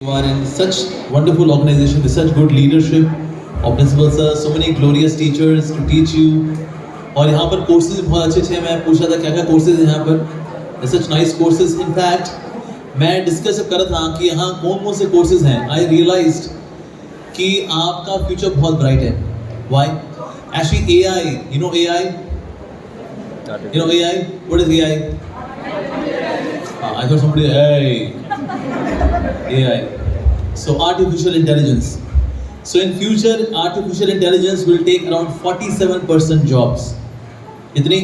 You are in such wonderful organization with such good leadership of principal sir, so many glorious teachers to teach you. और यहाँ पर courses बहुत अच्छे हैं. मैं पूछा था क्या क्या courses हैं यहाँ पर. Such nice courses. In fact, मैं discuss कर रहा था कि यहाँ कौन-कौन से courses हैं. I realized कि आपका future बहुत bright है. Why? Actually AI, you know AI? You know AI? What is AI? I thought somebody, hey. AI. So artificial intelligence. So in future, artificial intelligence will take around 47% jobs. कितनी?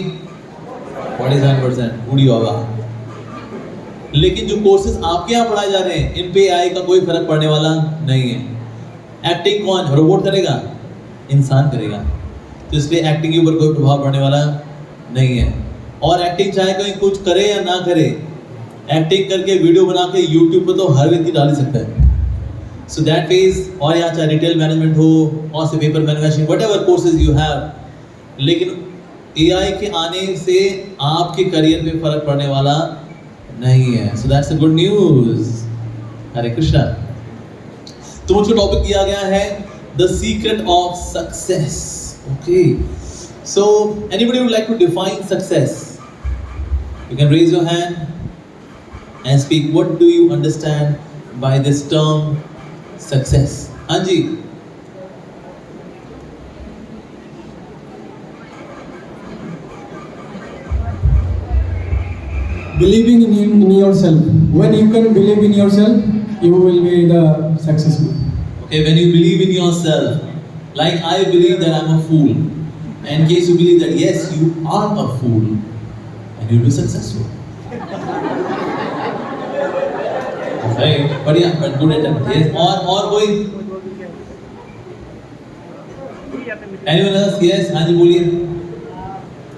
47%. उड़ी होगा. लेकिन जो courses आपके यहाँ पढ़ाए जा रहे हैं, इन पे AI का कोई फर्क पड़ने वाला नहीं है. एक्टिंग कौन? रोबोट करेगा? इंसान करेगा. तो इसलिए एक्टिंग के ऊपर कोई प्रभाव पड़ने वाला नहीं है. और एक्टिंग चाहे कोई कुछ करे या ना करे, एक्टिंग करके वीडियो बना के यूट्यूब पे तो हर व्यक्ति डाल ही सकता है. सो दैट मीन्स, और यहाँ चाहे रिटेल मैनेजमेंट हो और से paper manufacturing, whatever courses you have, लेकिन एआई के आने से आपके करियर पे फर्क पड़ने वाला नहीं है. So that's a good news. Hare Krishna. तो मुझको टॉपिक दिया गया है the secret of success. Okay, so anybody would like to define success? You can raise your hand and speak. What do you understand by this term success? Anji. Believing in yourself. When you can believe in yourself, you will be the successful. Okay, when you believe in yourself, like I believe that I'm a fool, and in case you believe that yes, you are a fool, and you'll be successful. Right, but yeah, but good attempt. Yes, और कोई? Anyone else? Yes, हाँ जी बोलिए.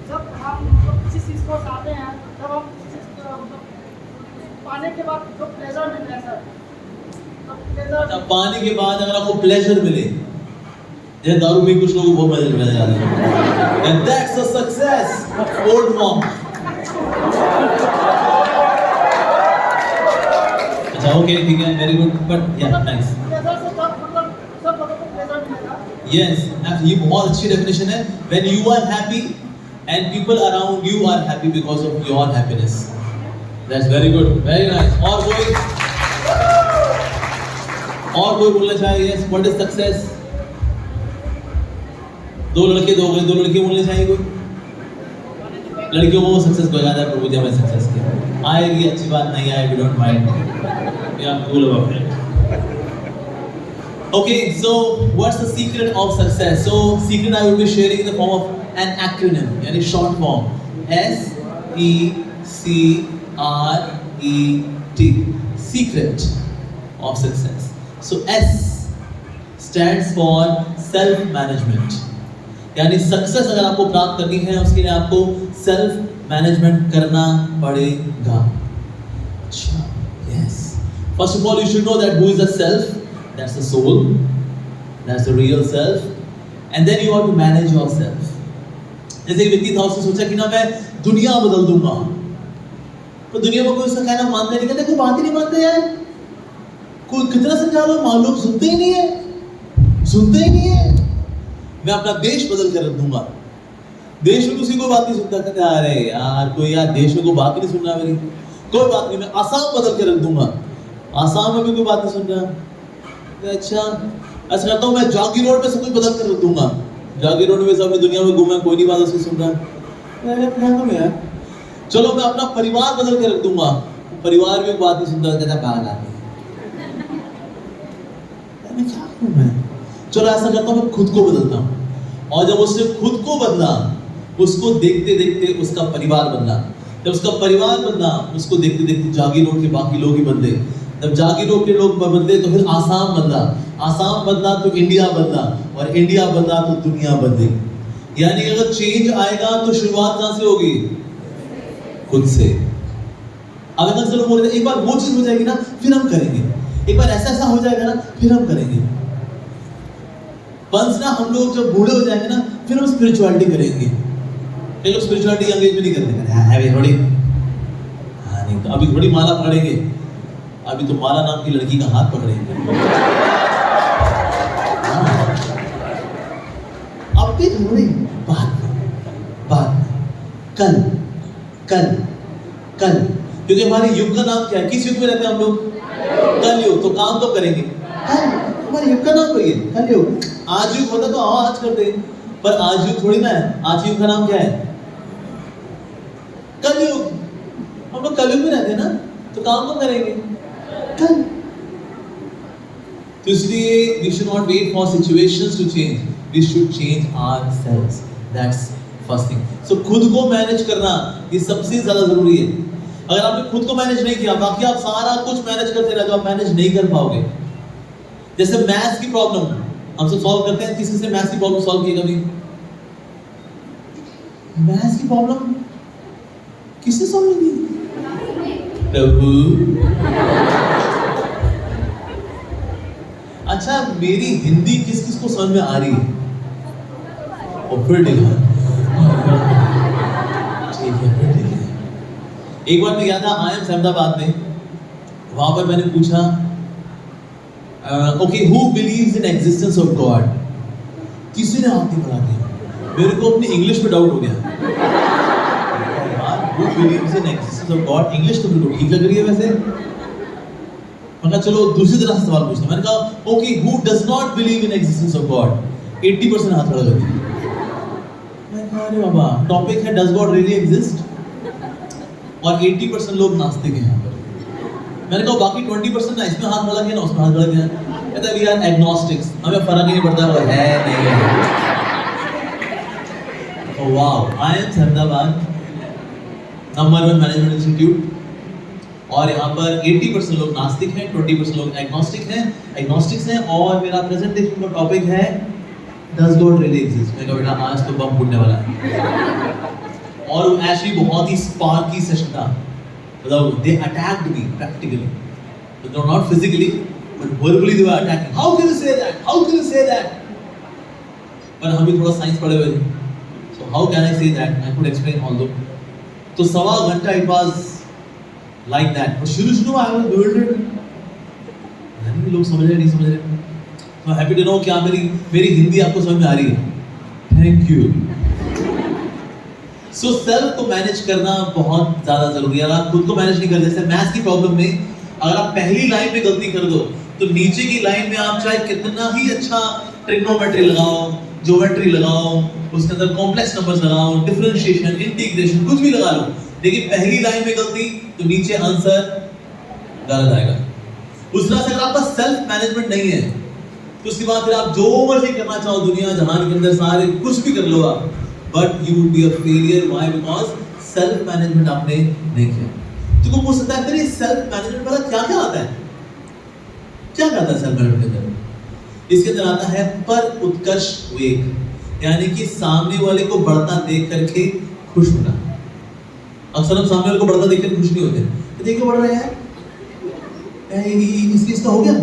जब हम किसी चीज को चाहते हैं, जब हम किसी चीज को पाने के बाद जो प्लेजर मिलता है सर, तो प्लेजर. पाने के बाद अगर आपको प्लेजर मिले, जैसे दारू में कुछ लोगों को बहुत मजा मिल जाता है, and that's a success. Old monk. Okay, ठीक है, very good, but yeah, nice. Yes, ये बहुत अच्छी definition है. When you are happy and people around you are happy because of your happiness. That's very good, very nice. और कोई बोलना चाहिए? Yes, what is success? दो लड़के बोलने चाहिए कोई? लड़कियों को सक्सेस को याद है, प्रभु जी हमें सक्सेस किया. आएगी अच्छी बात, नहीं आए, we don't mind. Yeah, cool about it. Okay, so what's the secret of success? So secret I will be sharing in the form of an acronym, yani short form. SECRET. Secret of success. So S stands for self management. यानी success अगर आपको प्राप्त करनी है, उसके लिए आपको self management करना पड़ेगा. अच्छा, yes. First of all you should know that who is the self. That's the soul, that's the real self, and then you have to manage yourself. जैसे एक व्यक्ति था, उसने सोचा कि ना मैं दुनिया बदल दूंगा, तो दुनिया में कोई उसका कहना मानता नहीं. कहते कोई बात ही नहीं मानते यार, कोई कितना समझा लो, मालूम सुनते ही नहीं है. मैं अपना देश बदल कर रख दूंगा. देश में किसी को बात नहीं सुनता. कहते अरे यार कोई यार देश में कोई बात नहीं सुन रहा मेरी, कोई बात नहीं, मैं आसाम बदल के रख दूंगा. आसाम में भी कोई बात नहीं सुन रहा. अच्छा ऐसा करता हूँ, मैं जागी रोड पे सब कुछ बदल कर रख दूंगा. जागी रोड में सब दुनिया में घूमे, कोई नहीं बात उसकी सुन रहा. यार चलो मैं अपना परिवार बदल के रख दूंगा. परिवार भी बात नहीं सुनता. कहता कहाँ आती मैं क्या करूँ मैं. चलो ऐसा करता हूँ, मैं खुद को बदलता हूँ. और जब उसने खुद को बदला, उसको देखते देखते उसका परिवार बदला. जब उसका परिवार बदला, उसको देखते देखते जागी रोड के बाकी लोग ही बदले. जब जागी रोड के लोग बदले तो फिर आसाम बदला. आसाम बदला तो इंडिया बदला, और इंडिया बदला तो दुनिया बदली. यानी अगर चेंज आएगा तो शुरुआत कहाँ से होगी? खुद से. अब अगर चलो बोल रहे एक बार वो चीज हो जाएगी ना, फिर हम करेंगे. एक बार ऐसा हो जाएगा ना, फिर हम करेंगे. वंस ना हम लोग जब बूढ़े हो जाएंगे ना, फिर हम स्पिरिचुअलिटी करेंगे. ये लोग स्पिरिचुअलिटी अंग्रेज में नहीं करते. थोड़ी नहीं तो अभी थोड़ी माला पकड़ेंगे. अभी तो माला नाम की लड़की का हाथ पकड़ेंगे। अब भी थोड़ी बात कल क्योंकि हमारे युग का नाम क्या है? किस युग में रहते हैं हम लोग? कल युग। तो काम कब करेंगे? कल। हमारे युग का नाम कोई है कल युग। आज युग होता तो आज करते, पर आज युग थोड़ी ना है। आज युग का नाम क्या है? कल युग। हम लोग कल युग में रहते हैं ना, तो काम कब करेंगे? कल। तो इसलिए we should not wait for situations to change. We should change ourselves. That's first thing. So खुद को मैनेज करना ये सबसे ज्यादा जरूरी है। अगर आपने खुद को मैनेज नहीं किया, बाकी आप सारा कुछ मैनेज करते रहे तो आप मैनेज नहीं कर पाओगे। जैसे मैथ्स की प्रॉब्लम हम सब सॉल्व करते हैं, किसी से मैथ्स की प्रॉब्लम सॉल्व की कभी? मैथ्स की प्रॉब्लम किसने सॉल्व की? प्रभु। अच्छा, मेरी हिंदी किस किस को समझ में आ रही है? और फिर ठीक है। एक बार मैं गया था IIM अहमदाबाद में, वहां पर मैंने पूछा okay who believes in existence of God? किसी ने हाथ नहीं बढ़ा दिया। मेरे को अपनी इंग्लिश में डाउट हो गया। Who believes in existence of God? English तो बिल्कुल ठीक लग रही है वैसे। मैंने कहा चलो दूसरी तरह से सवाल पूछते। मैंने कहा okay who does not believe in existence of God? 80% हाथ खड़ा कर दिया। मैं कहा अरे बाबा, टॉपिक है डज गॉड रियली एग्जिस्ट, और 80% लोग नास्तिक हैं यहाँ पर। मैंने कहा बाकी 20% ना इसमें हाथ खड़ा किया ना उसमें हाथ खड़ा किया। कहता है वी आर एग्नोस्टिक्स, हमें फर्क ही नहीं पड़ता वो है नहीं है। Oh wow, IIM Ahmedabad number 1 management institute, और यहाँ पर 80% लोग नास्तिक हैं, 20% लोग एग्नोस्टिक्स हैं, और मेरा प्रेजेंटेशन का टॉपिक है डज गॉड रियली एग्जिस्ट। मैं कहा बेटा आज तो बम फूटने वाला है। और वो एक्चुअली बहुत ही स्पार्की सेशन था। मतलब they attacked me practically, but not physically, but verbally they were attacking. How can you say that? How can you say that? पर हम भी थोड़ा साइंस पढ़े हुए थे, so how can I say that? I could explain all though. तो सवा घंटा it was like that. और शुरू में I was bewildered. नहीं लोग समझ रहे नहीं समझ रहे। So happy to know कि आप मेरी हिंदी आपको समझ में आ रही है। Thank you. सो सेल्फ को मैनेज करना बहुत ज्यादा जरूरी है। अगर आप खुद को मैनेज नहीं करते, जैसे मैथ्स की प्रॉब्लम में अगर आप पहली लाइन में गलती कर दो तो नीचे की लाइन में आप चाहे कितना ही अच्छा ट्रिग्नोमेट्री लगाओ, ज्योमेट्री लगाओ, उसके अंदर कॉम्प्लेक्स नंबर्स लगाओ, डिफरेंशिएशन, इंटीग्रेशन, कुछ भी लगा लो, लेकिन पहली लाइन में गलती तो नीचे आंसर गलत आएगा। उस तरह से अगर आपका सेल्फ मैनेजमेंट नहीं है तो उसके बाद फिर आप जो मर्जी करना चाहो दुनिया जहान के अंदर सारे कुछ भी कर लो आप, but you would be a failure. Why? Because self management आपने नहीं किया। तो पूछ सकता है फिर ये सेल्फ मैनेजमेंट वाला क्या क्या आता है? क्या आता है सेल्फ मैनेजमेंट के अंदर? इसके अंदर आता है पर उत्कर्ष वेग, यानी कि सामने वाले को बढ़ता देख करके खुश होना। अक्सर हम सामने वाले को बढ़ता देख कर खुश नहीं होते। तो देखो बढ़ रहा है इसका हो गया।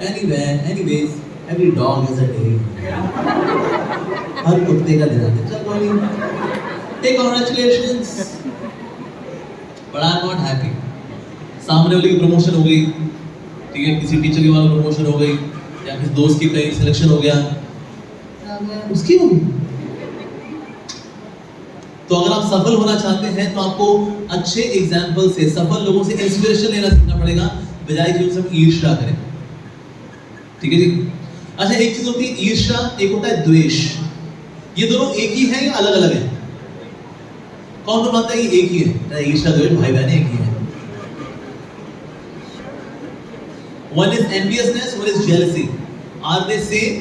Anyways, every dog has a day. हर कुत्ते का दिन आता है। चल कोई नहीं। Hey, congratulations. But I'm not happy. सामने वाले की प्रमोशन हो गई, ठीक है, किसी टीचर की वाला प्रमोशन हो गई, या किसी दोस्त की कहीं सिलेक्शन हो गया, उसकी होगी। तो अगर आप सफल होना चाहते हैं तो आपको अच्छे एग्जाम्पल से, सफल लोगों से इंस्पिरेशन लेना सीखना पड़ेगा, बजाय कि उनसे ईर्ष्या करें। ठीक है जी। अच्छा, एक चीज होती है ईर्ष्या, एक होता है द्वेष। ये दोनों एक ही है या अलग अलग है? कौन तो मानता है कि एक ही है? ईर्ष्या द्वेष भाई बहन एक ही है। One is enviousness, one is jealousy. Are they same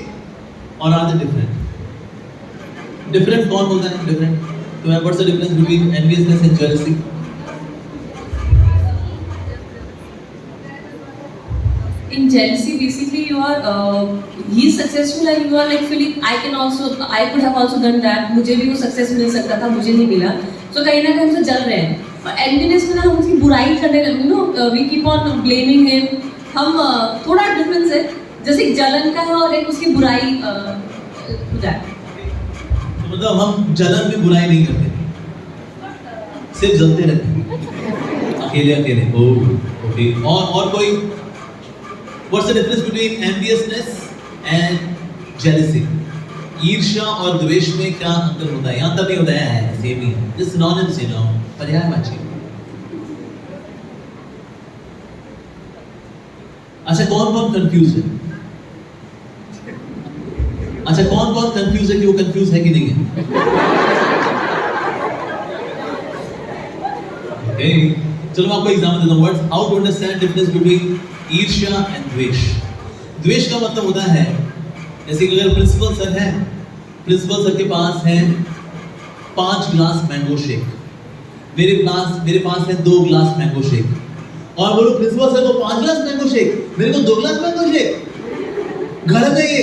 or are they different? Different कौन बोलता है different? तो what's the difference between enviousness and jealousy? In jealousy, basically you are he is successful and you are like feeling I could have also done that. मुझे भी वो success मिल सकता था, मुझे नहीं मिला। तो कहीं ना कहीं हम से जल रहे हैं। और एनवीनेस में ना हम उसकी बुराई करने लगे, no we keep on blaming him. हम थोड़ा डिफरेंस है, जैसे जलन का है और एक उसकी बुराई हो जाए। तो मतलब हम जलन में बुराई नहीं करते, सिर्फ जलते रहते हैं। अकेले अकेले, ओके। और कोई? What's the difference between enviousness and jealousy? ईर्ष्या और द्वेष में क्या अंतर होता है? यहाँ तक नहीं होता है, सेम ही है, जस्ट सिनोनिम्स, यू नो, पर्यायवाची। अच्छा, कौन कौन कंफ्यूज है? अच्छा, कौन कौन कंफ्यूज है कि वो कंफ्यूज है कि नहीं है? ओके, चलो मैं आपको एग्जांपल देता हूं। What's how to understand difference between ईर्ष्या एंड द्वेष? द्वेष का मतलब होता है, जैसे कि अगर प्रिंसिपल सर है, प्रिंसिपल सर के पास है 5 ग्लास मैंगो शेक, मेरे पास है 2 ग्लास मैंगो शेक, और बोलो प्रिंसिपल सर को 5 ग्लास मैंगो शेक, मेरे को 2 ग्लास मैंगो शेक, गलत है ये।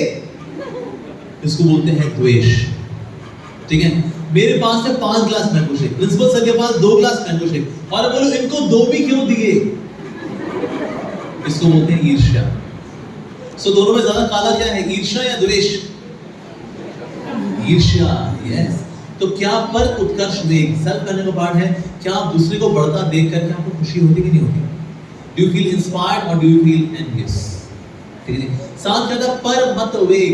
इसको बोलते हैं द्वेष, ठीक है? मेरे पास है 5 glass mango shake, principal sir के पास 2 ग्लास मैंगो शेक, और बोलो इनको 2 भी क्यों दिए? इसको बोलते हैं ईर्ष्या। सो दोनों में ज्यादा काला क्या है, ईर्ष्या या द्वेष? ईर्ष्या, यस। तो क्या पर उत्कर्ष वेग, सेल्फ करने का पार्ट है, क्या आप दूसरे को बढ़ता देख करके आपको खुशी होती कि नहीं होती? डू यू फील इंस्पायर्ड और डू यू फील एनवियस? ठीक है। साथ क्या था, पर मत वेग,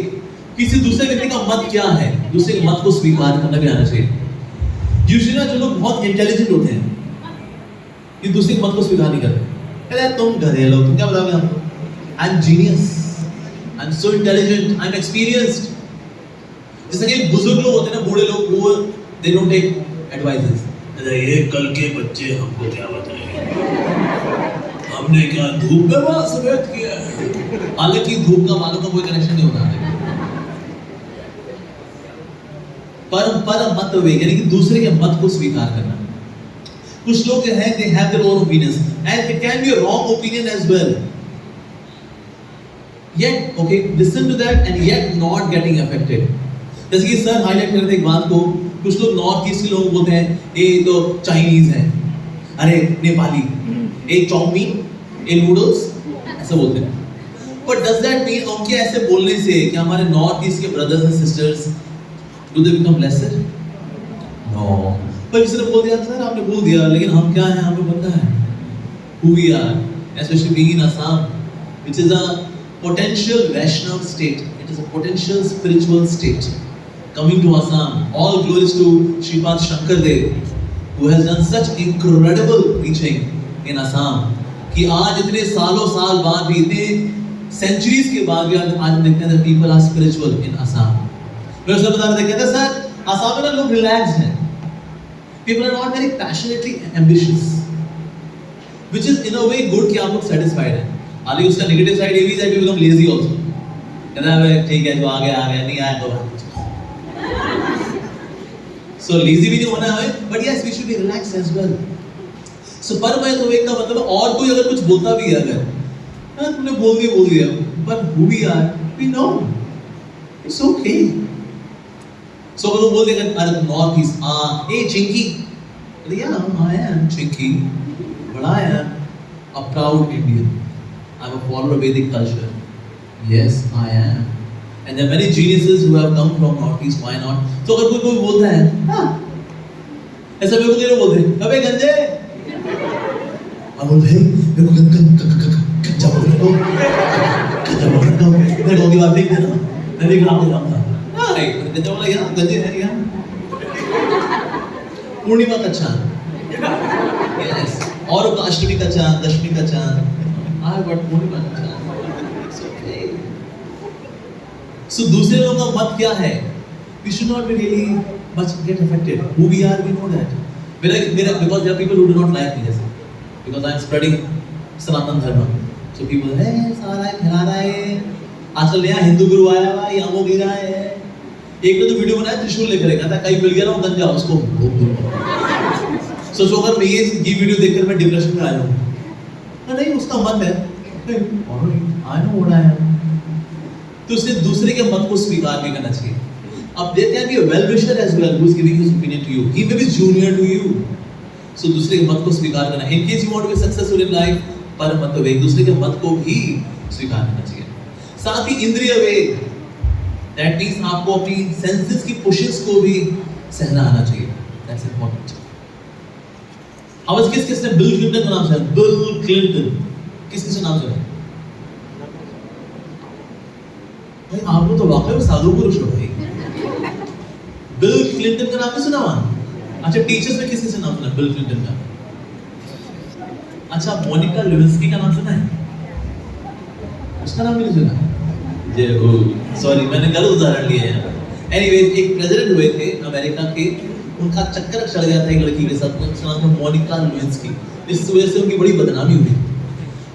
किसी दूसरे व्यक्ति का मत क्या है, दूसरे के मत को स्वीकार करना भी आना चाहिए। यूजुअली जो लोग बहुत इंटेलिजेंट होते हैं, ये दूसरे के मत को स्वीकार नहीं करते। कहते तुम गधे लोग, तुम क्या बताओगे हमको? I am genius, I am so intelligent, I am experienced. जैसे कि बुजुर्ग लोग होते हैं ना, बूढ़े लोग, वो दे डोंट टेक एडवाइसेस। ये कल के बच्चे हमको क्या बताएंगे, हमने क्या धूप में बाल सफेद किया है। हालांकि धूप का बालों का कोई कनेक्शन नहीं होता है। पर मत वेग, यानी कि दूसरे के मत को स्वीकार करना। कुछ लोग हैं, they have their own opinions and it can be a wrong opinion as well, yet okay, listen to that and yet not getting affected। जैसे कि सर हाईलाइट कर रहे थे एक बात को, कुछ लोग नॉर्थ ईस्ट के लोग बोलते हैं ये तो चाइनीज है, अरे नेपाली, ये चाउमीन, ये नूडल्स, ऐसा बोलते हैं। बट डज दैट मीन उनके ऐसे बोलने से कि हमारे नॉर्थ ईस्ट के brothers and sisters do they become lesser? No. पर किसी ने बोल दिया, सर आपने बोल दिया, लेकिन हम क्या हैं, हमें पता है who we are, especially being in Assam, which is a potential Vaishnav state. It is a potential spiritual state. Coming to Assam, all glories to Sripad Shankardev, who has done such incredible preaching in Assam, कि आज इतने सालों साल बाद भी, इतने centuries के बाद भी आज देखते हैं that people are spiritual in Assam। मैं उससे बता रहे थे, कहते सर असम में लोग relaxed हैं, people are not very passionately ambitious, which is in a way good कि आप लोग satisfied हैं। हालांकि उसका negative side ये भी है कि become lazy also। कहता है ठीक है, जो आ गया, नहीं आया तो so lazy भी नहीं होना है, but yes we should be relaxed as well। so पर मैं तो एक का मतलब, और कोई अगर कुछ बोलता भी है, अगर हाँ तुमने बोल दिया, but who we are, we know, it's okay। so अगर वो बोल देगा अरे north east, hey Chinki, yeah I am Chinky, but I am a proud Indian, I'm a follower of Vedic culture, yes I am, and there are many geniuses who have come from northeast, why not? तो अगर कोई बोलता है हाँ ऐसा, मेरे को नहीं बोलते अबे गंजे, अब बोल भाई मेरे को गंजा पकड़ दो, मेरे को की बात देख देना, मैं भी काम दे रहा था। हाँ गंजा बोला यार, गंजे है यार, पूर्णिमा का चांद, यस, और अष्टमी का चांद, दशमी का चांद, आई बट पूर्णिमा का चांद। So दूसरे लोगों का मत क्या है? We should not be really much get affected. Who we are, we know that. Because there are people who do not like me, जैसे, because I am spreading सनातन धर्म. So people, hey सारा खिला रहा है, आजकल नया हिंदू गुरु आया हुआ है, वो गिरा है। एक ने तो वीडियो बनाया त्रिशूल लेकर, कहता कहीं मिल गया ना वो गंजा, उसको सोचो अगर मैं ये वीडियो देखकर मैं डिप्रेशन में आया हूँ, नहीं उसका मत है, I know what I am। तो उसे दूसरे के मत को स्वीकार भी करना चाहिए। अब there can be a well-wisher as well who is giving his opinion to you. He may be junior to you. So दूसरे के मत को स्वीकार करना। In case you want to be successful in life, पर मत वेग, दूसरे के मत को भी स्वीकार करना चाहिए। साथ ही इंद्रिय वेग, that means आपको अपनी senses की pushes को भी सहना आना चाहिए। That's important। आवाज किस किसने बिल क्लिंटन का नाम सुना? बिल क्लिंटन किस किसने नाम सुना? भाई आप लोग तो वाकई में साधु पुरुष हो भाई। बिल क्लिंटन का नाम नहीं सुना वहां? अच्छा टीचर्स में किस किसने नाम सुना बिल क्लिंटन का? अच्छा मोनिका लेविंस्की का नाम सुना है? उसका नाम भी नहीं सुना? जय हो, सॉरी मैंने गलत उदाहरण लिया है। एनीवेज एक प्रेसिडेंट हुए थे अमेरिका के, उनका चक्कर चढ़ गया था एक लड़की के साथ, उसका नाम था मोनिका लेविंस्की। इस वजह से उनकी बड़ी बदनामी हुई।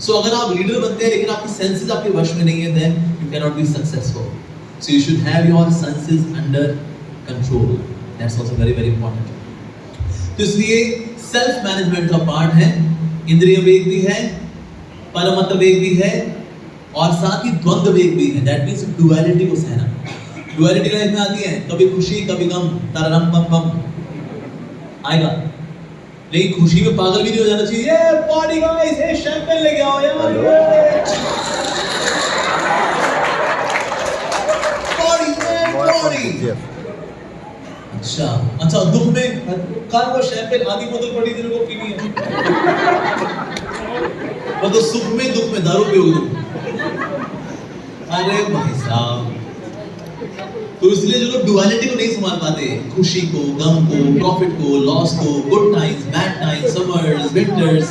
सो अगर आप लीडर बनते हैं लेकिन आपकी सेंसेस आपके वश में नहीं है, then you can not be successful. So you should have your senses under control, that's also very very important. तो इसलिए सेल्फ मैनेजमेंट का पार्ट है, इंद्रिय वेग भी है, परमत वेग भी है और साथ ही द्वंद्व वेग भी है। दैट मींस डुअलिटी को सहना। डुअलिटी लाइफ में आती है, कभी खुशी कभी गम, तररम बम बम आएगा। लेकिन खुशी में पागल भी नहीं हो जाना चाहिए। ये पार्टी गाइस, ये शैंपेन लेके आओ यार, पार्टी। अच्छा अच्छा, दुख में कल वो शैंपेन आधी बोतल पड़ी थी, वो पीनी है। मतलब सुख में दुख में दारू पियोगे तुम। अरे भाई साहब, तो इसलिए जो लोग डुअलिटी को नहीं संभाल पाते, खुशी को, गम को, प्रॉफिट को, लॉस को, good times, bad times, summers, winters,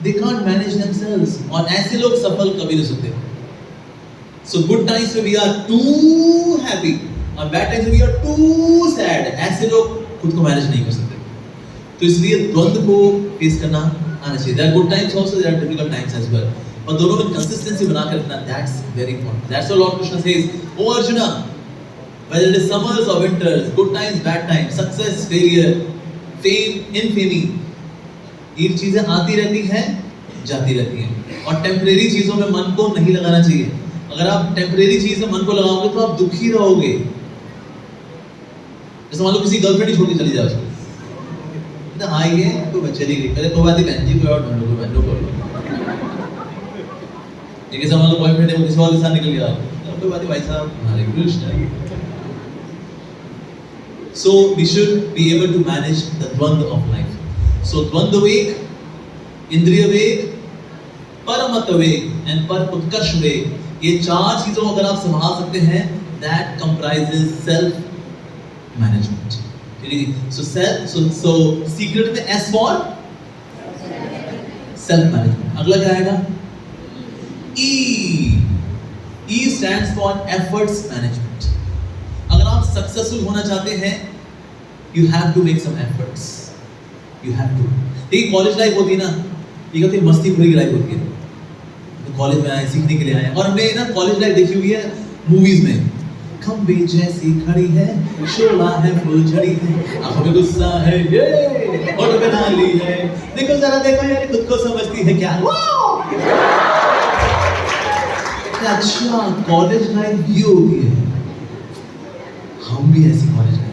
they can't manage themselves. और ऐसे लोग सफल कभी नहीं सकते। सो गुड टाइम्स में वी आर टू हैप्पी और बैड टाइम्स में वी आर टू सैड। ऐसे लोग खुद को मैनेज नहीं कर सकते। तो इसलिए द्वंद्व को फेस करना आना चाहिए। There are good times also, there are difficult times as well. और दोनों में कंसिस्टेंसी बना के रखना, that's very important. That's why Lord Krishna says, oh Arjuna, whether it is summers or winters, good times, bad times, success, failure, fame, infamy, ये चीजें आती रहती हैं, जाती रहती हैं। और टेम्परेरी चीजों में मन को नहीं लगाना चाहिए। अगर आप टेम्परेरी चीज में मन को लगाओगे तो आप दुखी रहोगे। जैसे मान लो किसी गर्लफ्रेंड ही छोड़ के चली जाए उसको, इतना आई है तो मैं चली गई, कहते कोई बात नहीं बहन जी, कोई और ढूंढ लो, कोई बात नो प्रॉब्लम। ये कैसा मान लो बॉयफ्रेंड है वो किसी और के साथ निकल गया, कोई बात नहीं भाई साहब, हमारे Krishna. So we should be able to manage the dvandva of life. So dvandva veg, इंद्रिय वेग, परमत वेग and पर उत्कर्ष वेग, ये चार चीजों को अगर आप संभाल सकते हैं, that comprises self management. ठीक है? So secret में S for self management. अगला क्या आएगा? E stands for efforts management. अगर आप सक्सेसफुल होना चाहते हैं, you have to make some efforts. You have to. देखिए कॉलेज लाइफ होती है ना, ये कहते हैं मस्ती खुरी की लाइफ होती है। तो कॉलेज में आए, सीखने के लिए आए, और हमने ना कॉलेज लाइफ देखी हुई है मूवीज में। खंबे जैसी खड़ी है, शोला है, फुलझड़ी है, आंखों में गुस्सा है, ये और बना ली है, देखो जरा देखो यार, खुद को समझती है क्या? अच्छा कॉलेज लाइफ ये होती है। हम भी ऐसी कॉलेज लाइफ,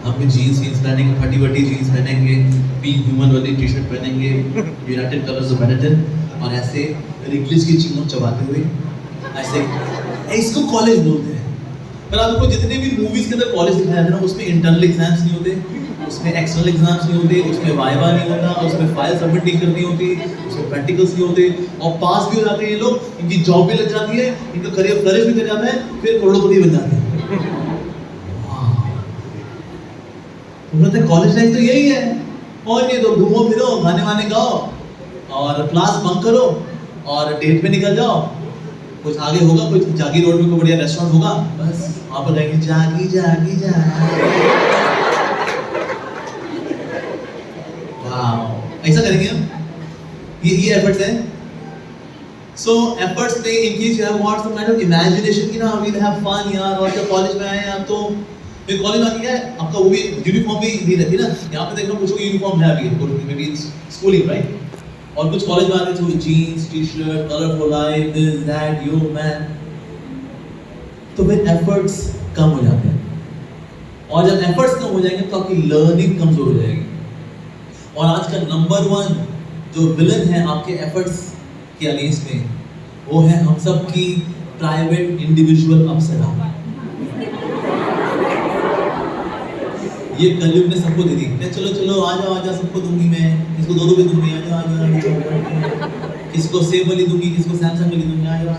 हम भी जीन्स पहनेंगे, फटी वटी जीन्स पहनेंगे, पिंक ह्यूमन वाली टी शर्ट पहनेंगे, यूनाइटेड कलर्स ऑफ बैडमिंटन, और ऐसे रिकलिस की चिंगम चबाते हुए ऐसे, इसको कॉलेज बोलते हैं। पर आपको जितने भी मूवीज के अंदर कॉलेज दिखाया जाता है ना, उसमें इंटरनल एग्जाम्स नहीं होते, उसमें एक्सटर्नल एग्जाम्स नहीं होते, उसमें वाइवा नहीं होता, उसमें फाइल सबमिट नहीं करनी होती, उसमें प्रैक्टिकल्स नहीं होते, और पास भी हो जाते हैं ये लोग, इनकी जॉब भी लग जाती है, इनका करियर फ्लरिश भी कर जाता है, फिर करोड़पति बन जाते हैं। कॉलेज लाइफ तो यही है। और ये तो घूमो फिरो, गाने वाने गाओ, और क्लास बंक करो, और डेट पे निकल जाओ, कुछ आगे होगा, कुछ जागी रोड में कोई बढ़िया रेस्टोरेंट होगा, बस वहां पर जाएंगे, जागी जागी जागी, वाह, ऐसा करेंगे हम। ये एफर्ट्स हैं। सो एफर्ट्स में in case you have what some kind of imagination की ना, वी विल हैव फन यार, और जब कॉलेज में आए हैं आप, तो फिर कॉलेज में आके आपका वो भी यूनिफॉर्म भी नहीं रहती ना। यहाँ पे देखना कुछ यूनिफॉर्म है अभी, मे बी स्कूलिंग राइट, और कुछ कॉलेज में आते हैं jeans, T shirt, colourful life, this that, yo man, तो फिर एफर्ट्स कम हो जाते हैं। और जब एफर्ट्स कम हो जाएंगे तो आपकी लर्निंग कमजोर हो जाएगी। और आज का नंबर 1 जो विलन है आपके एफर्ट्स के अगेंस्ट में, वो है हम सब की प्राइवेट इंडिविजुअल अप्सरा। ये कलयुग ने सबको दे दी, चलो चलो आ जाओ सबको दूंगी मैं, इसको 2 भी दूंगी, आ जाओ किसी को सेब वाली दूंगी, किसी को सैमसंग वाली दूंगी, आ जाओ।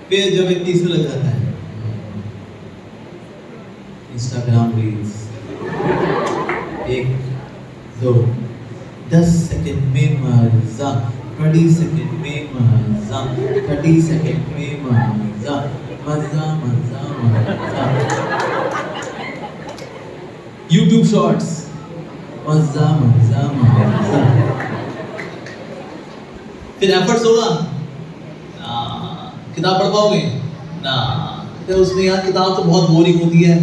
फिर जब व्यक्ति इसमें लग जाता है इंस्टाग्राम रील्स 1 2 10 सेकंड में मजा, 20 सेकंड में मजा, 30 सेकंड में मजा, मजा मजा मजा। YouTube शॉर्ट्स मजा मजा मजा। फिर एफर्ट्स होगा ना, किताब पढ़ पाओगे ना, तो उसमें यार किताब तो बहुत बोरिंग होती है,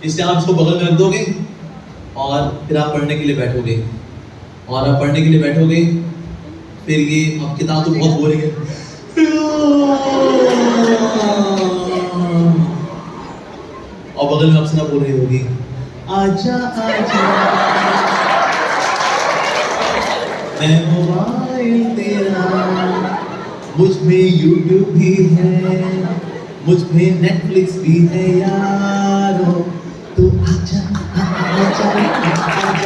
इसलिए आप इसको बगल में रख दोगे और फिर आप पढ़ने के लिए बैठोगे, और आप पढ़ने के लिए बैठोगे, फिर ये अब किताब तो बहुत बोरिंग है, और बगल में अप्सरा बोल रही होगी आजा आजा मैं मोबाइल तेरा, मुझ में YouTube भी है, मुझ में Netflix भी है यारो, तू आजा आजा आजा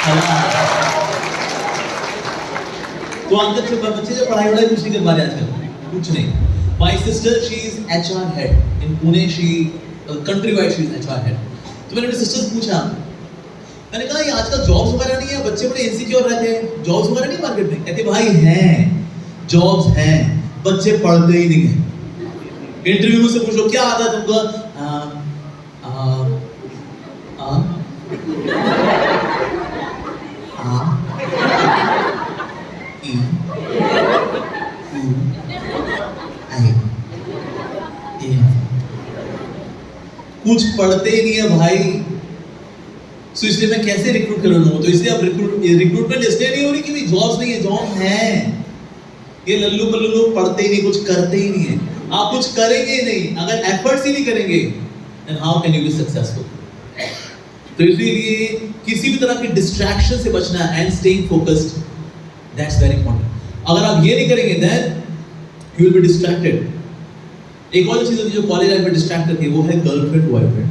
आजा। तो अंकल से बच्चे जो पढ़ाई कुछ नहीं कर पा रहे आजकल, कुछ नहीं। My sister, she is HR head in Pune. She countrywide she is HR head. तो मैंने अपने सिस्टर से पूछा, मैंने कहा ये आजकल जॉब्स वगैरह नहीं है, बच्चे बड़े इनसिक्योर रहते हैं, जॉब्स वगैरह नहीं मार्केट में। कहते भाई हैं, जॉब्स हैं, बच्चे पढ़ते ही नहीं हैं। इंटरव्यू में से पूछो क्या आता है तुमको, कुछ पढ़ते ही नहीं है भाई। तो इसलिए मैं कैसे रिक्रूट कर रहा हूँ, तो इसलिए अब रिक्रूटमेंट इसलिए नहीं हो रही कि भाई जॉब्स नहीं है, जॉब है। ये लल्लू पल्लू लोग पढ़ते ही नहीं, कुछ करते ही नहीं है। आप कुछ करेंगे ही नहीं, अगर एफर्ट्स ही नहीं करेंगे, then how can you be successful? तो इसलिए किसी भी तरह के डिस्ट्रैक्शन से बचना है and staying focused, that's very important. अगर आप ये नहीं करेंगे then you will be distracted. एक और चीज होती है जो कॉलेज लाइफ में डिस्ट्रैक्ट करती है, वो है गर्लफ्रेंड बॉयफ्रेंड।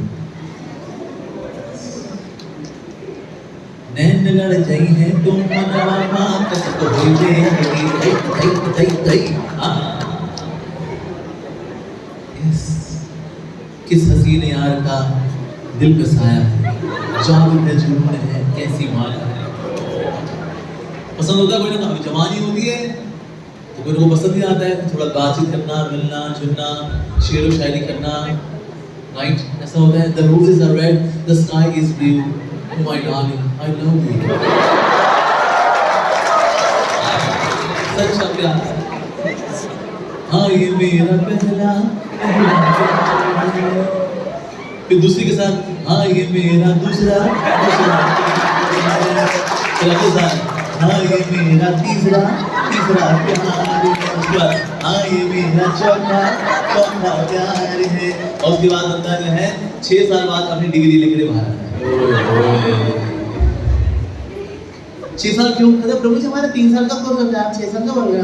नैन लड़ जाई है तुम मनवा मां कसक होई जे तई यस, किस हसीन यार का दिल पे साया है, जान पे जुनून है, कैसी माया है। पसंद होता है कोई ना, कभी जवानी होती है तो कोई को पसंद ही आता है, थोड़ा बातचीत करना, मिलना जुलना, शेर व शायरी करना, राइट? ऐसा होता है। The roses are red, the sky is blue, oh my darling, I love you. सच्चा प्यार, हाँ ये मेरा पहला, फिर दूसरी के साथ, हाँ ये मेरा दूसरा, फिर अगले साथ, हाँ ये मेरा तीसरा प्यार, हाँ ये मेरा चौथा प्यार है। और उसके बाद बनता जो है 6 साल बाद अपनी डिग्री लेकर बाहर आता है। 6 साल क्यों? प्रभु जी हमारे 3 साल का कोर्स होता है, आप 6 साल का बढ़ गया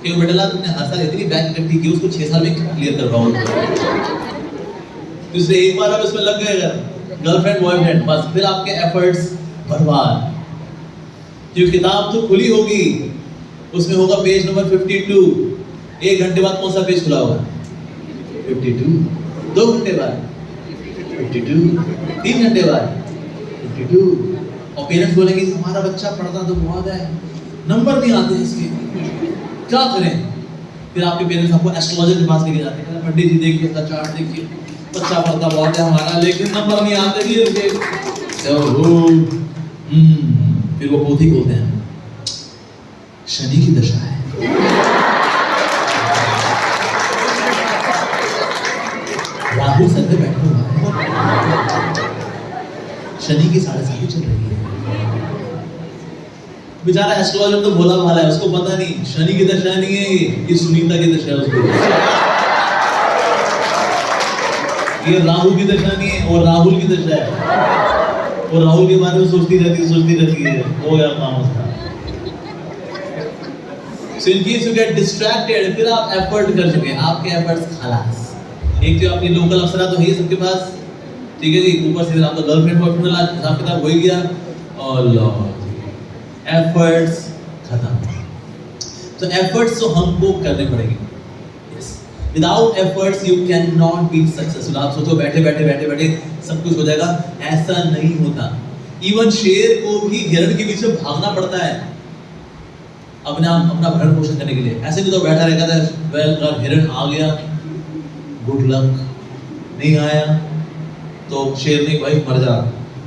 क्यों? बेटा तुमने हर साल इतनी बैच इकट्ठी की, उसको 6 साल में क्लियर कर पाओ। दूसरे एक बार आप इसमें लग गए अगर गर्लफ्रेंड बॉयफ्रेंड, बस फिर आपके एफर्ट्स बर्बाद। जो किताब तो खुली होगी उसमें होगा पेज नंबर 52, 1 घंटे बाद कौन सा पेज खुला होगा? 52, 2 घंटे बाद 52, 3 घंटे बाद 52। और पेरेंट्स बोलेंगे हमारा बच्चा पढ़ता तो बहुत है, नंबर नहीं आते इसके, क्या करें? फिर आपके पेरेंट्स आपको एस्ट्रोलॉजर के पास लेके जाते हैं, पंडित जी देखिए इसका चार्ट देखिए, बच्चा पढ़ता बहुत है हमारा, लेकिन नंबर नहीं आते जी इसके। फिर वो पोथी बोलते हैं शनि की दशा है। राहु सर पे बैठा हुआ है, शनि की 7.5 चल रही है। बेचारा एस्ट्रोलॉजर तो भोला भाला है, उसको पता नहीं शनि की दशा नहीं है, ये सुनीता की दशा है उसको। ये राहु की दशा नहीं है, और राहुल की दशा है, और राहुल के बारे में सोचती रहती है, हो गया काम उसका। So in case you get distracted, फिर आप एफर्ट कर चुके हैं, आपके एफर्ट्स खलास। एक जो अपनी लोकल अफसरा तो है ही सबके पास, ठीक है जी, ऊपर से आपका गर्लफ्रेंड बॉयफ्रेंड वाला हिसाब किताब हो ही गया, और एफर्ट्स खत्म। तो एफर्ट्स तो हमको करने पड़ेंगे। Without efforts you can not be successful. आप सोचो बैठे बैठे बैठे बैठे सब कुछ हो जाएगा, ऐसा नहीं होता। इवन शेर को भी हिरण के पीछे भागना पड़ता है अपना भरण पोषण करने के लिए। ऐसे नहीं तो बैठा रहेगा था, वेल अगर हिरण आ गया गुड लक, नहीं आया तो शेर ने भाई मर जा,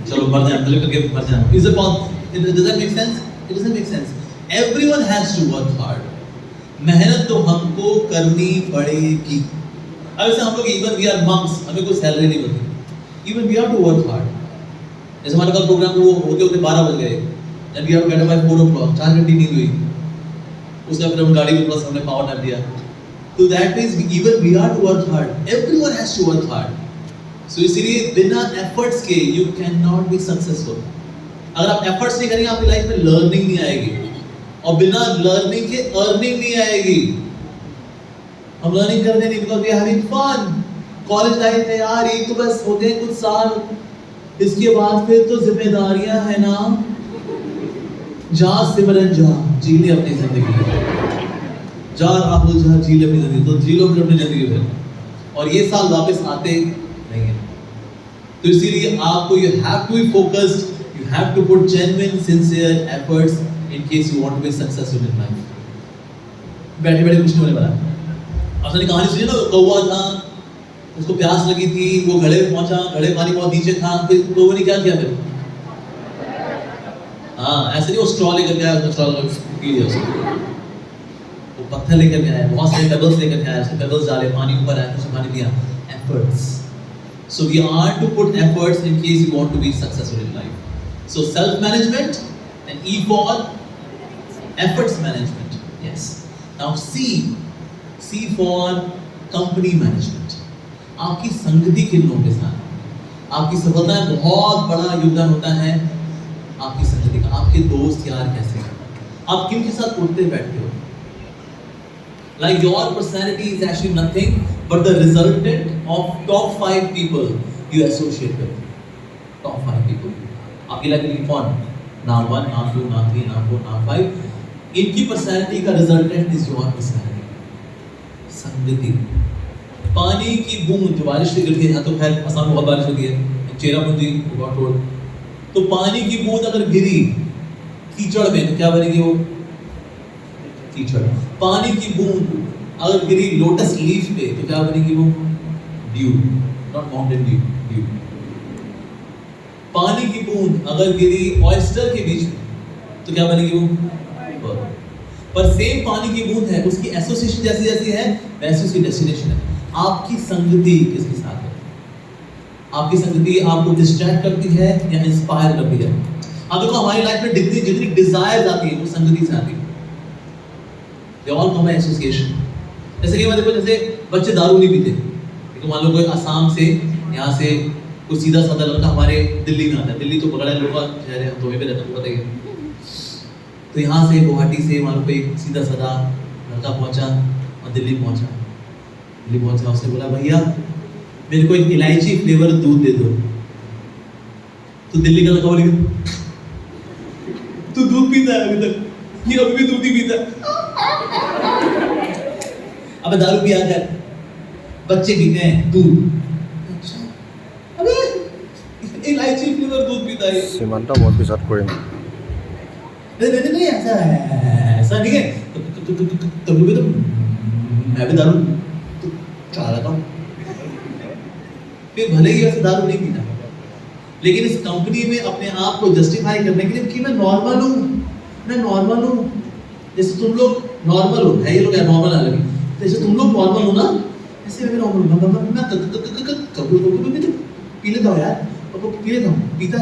चलो मर जाए, मिल करके मर जाए। Is it doesn't make sense? It doesn't make sense. Everyone has to work hard. मेहनत तो हमको करनी पड़ेगी। अब जैसे हम लोग इवन वी आर मंक्स, हमें कोई सैलरी नहीं मिलती, even we have to work hard. जैसे हमारे कल प्रोग्राम वो होते होते 12 बज गए and we have to get up by 4 o'clock, 4 घंटे नींद हुई, उसका फिर हम गाड़ी में प्लस हमने पावर नैप दिया। तो that means even we have to work hard, everyone has to work hard. So इसीलिए बिना एफर्ट्स के you can not be successful. अगर आप एफर्ट्स नहीं करेंगे आपकी लाइफ में लर्निंग नहीं आएगी, और बिना लर्निंग के अर्निंग नहीं आएगी। हम लर्निंग करते नहीं because we are having fun. College life में यार एक तो बस होते हैं कुछ साल, इसके बाद फिर तो जिम्मेदारियां है ना, जा सिमरन जा, जी ले अपनी जिंदगी, जा राहुल जा, जी ले अपनी जिंदगी। तो जी लो फिर अपनी जिंदगी फिर, और ये साल वापस आते नहीं है। तो इसीलिए आपको you have to be focused, you have to put genuine sincere efforts in case you want to be successful in life. बैठे बैठे कुछ नहीं होने वाला। आपने कहानी सुनी ना, कौवा था, उसको प्यास लगी थी, वो घड़े पे पहुंचा, घड़े पानी बहुत नीचे था, फिर कौवे ने क्या किया फिर? हाँ, ऐसे नहीं वो स्ट्रॉ लेकर गया, उसने स्ट्रॉ पी लिया उसने। वो पत्थर लेकर गया है, बहुत सारे पेबल्स लेकर गया है, उसने पेबल्स डाले, पानी ऊपर आया, उसने पानी पिया। Efforts. So we are to put efforts in case you want to be successful in life. So self-management and E for efforts management. Yes. Now C for company management. आपकी संगति किन लोगों के साथ? आपकी सफलता में बहुत बड़ा योगदान होता है आपकी संगति का। आपके दोस्त यार कैसे हैं? आप किन के साथ उठते बैठते हो? Like your personality is actually nothing but the resultant of top 5 people you associate with. Top 5 people. आपकी लाइफ में कौन? नाम 1, नाम 2, नाम 3, नाम 4, नाम 5, इनकी पर्सनैलिटी का रिजल्टेंट इज योर पर्सनैलिटी। संगति। पानी की बूंद जो बारिश से गिरती है, यहाँ तो खैर असम बहुत बारिश होती है, चेरापूंजी गॉट रोड, तो पानी की बूंद अगर गिरी कीचड़ में तो क्या बनेगी वो? कीचड़। पानी की बूंद अगर गिरी लोटस लीफ पे तो क्या बनेगी वो? Due, not Mountain Dew, due. पानी की बूंद अगर गिरी ऑयस्टर के बीच में तो क्या बनेगी वो? पर सेम पानी की बूंद है, उसकी एसोसिएशन जैसी जैसी है वैसी उसकी डेस्टिनेशन है। आपकी संगति किसके साथ है? आपकी संगति आपको डिस्ट्रैक्ट करती है या इंस्पायर करती है? अब देखो हमारी लाइफ में जितनी डिजायर आती है वो संगति से आती है। They all come by association. जैसे कि देखो, जैसे बच्चे दारू नहीं पीते, देखो मान लो कोई असम से यहाँ से कोई सीधा साधा लड़का हमारे दिल्ली में आता है, दिल्ली तो बड़ा लोगों का शहर है, तो भी रहता है पता ही है। तो यहाँ से गुवाहाटी से मान लो कोई सीधा साधा लड़का पहुँचा और दिल्ली पहुँचा, उसने बोला भैया मेरे को एक इलायची फ्लेवर दूध दे दो। तो दिल्ली का लड़का बोलेगा तू दूध पीता है अभी तक? ये अभी भी दूध ही पीता है। अबे दारू पिया कर, बच्चे पीते हैं दूध। अच्छा, अबे इलायची फ्लेवर दूध पीता है। सीमांता बहुत पिसात करें। नहीं ऐसा नहीं है। तो भी तो मैं भी दारू चला रहा हूँ, फिर भले ही वैसे दारू नहीं पीता, लेकिन इस कंपनी में अपने आप को जस्टिफाई करने के लिए कि मैं नॉर्मल हूँ, जैसे तुम लोग नॉर्मल हो, है ये लोग नॉर्मल अलग, जैसे तुम लोग नॉर्मल हो ना, ऐसे मैं नॉर्मल हूँ। मैं कभी तो पी लेता हूँ यार, पी लेता हूँ, पीता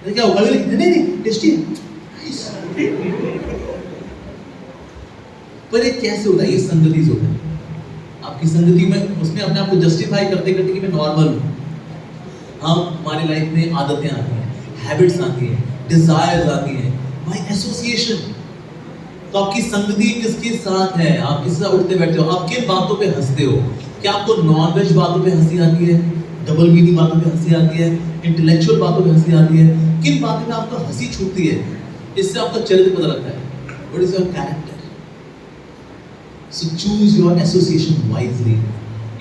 क्या होगा? नहीं टेस्टी है। पर ये कैसे होता है? ये संगति से होता है। आपकी संगति में उसमें अपने आप को जस्टिफाई करते करते कि मैं नॉर्मल हूँ। हमारी लाइफ में आदतें आती हैं, हैबिट्स आती हैं, डिजायर्स आती हैं, बाय एसोसिएशन। तो आपकी संगति किसके साथ है? आप किसके साथ उठते बैठते हो? आप किन बातों पे हंसते हो? क्या आपको नॉन-वेज बातों पे हंसी आती है, डबल मीनिंग बातों पे हंसी आती है, इंटेलेक्चुअल बातों पे हंसी आती है? किन बातों पे आपको हंसी छूटती है? इससे आपका चरित्र पता लगता है। What is your character? So choose your association wisely.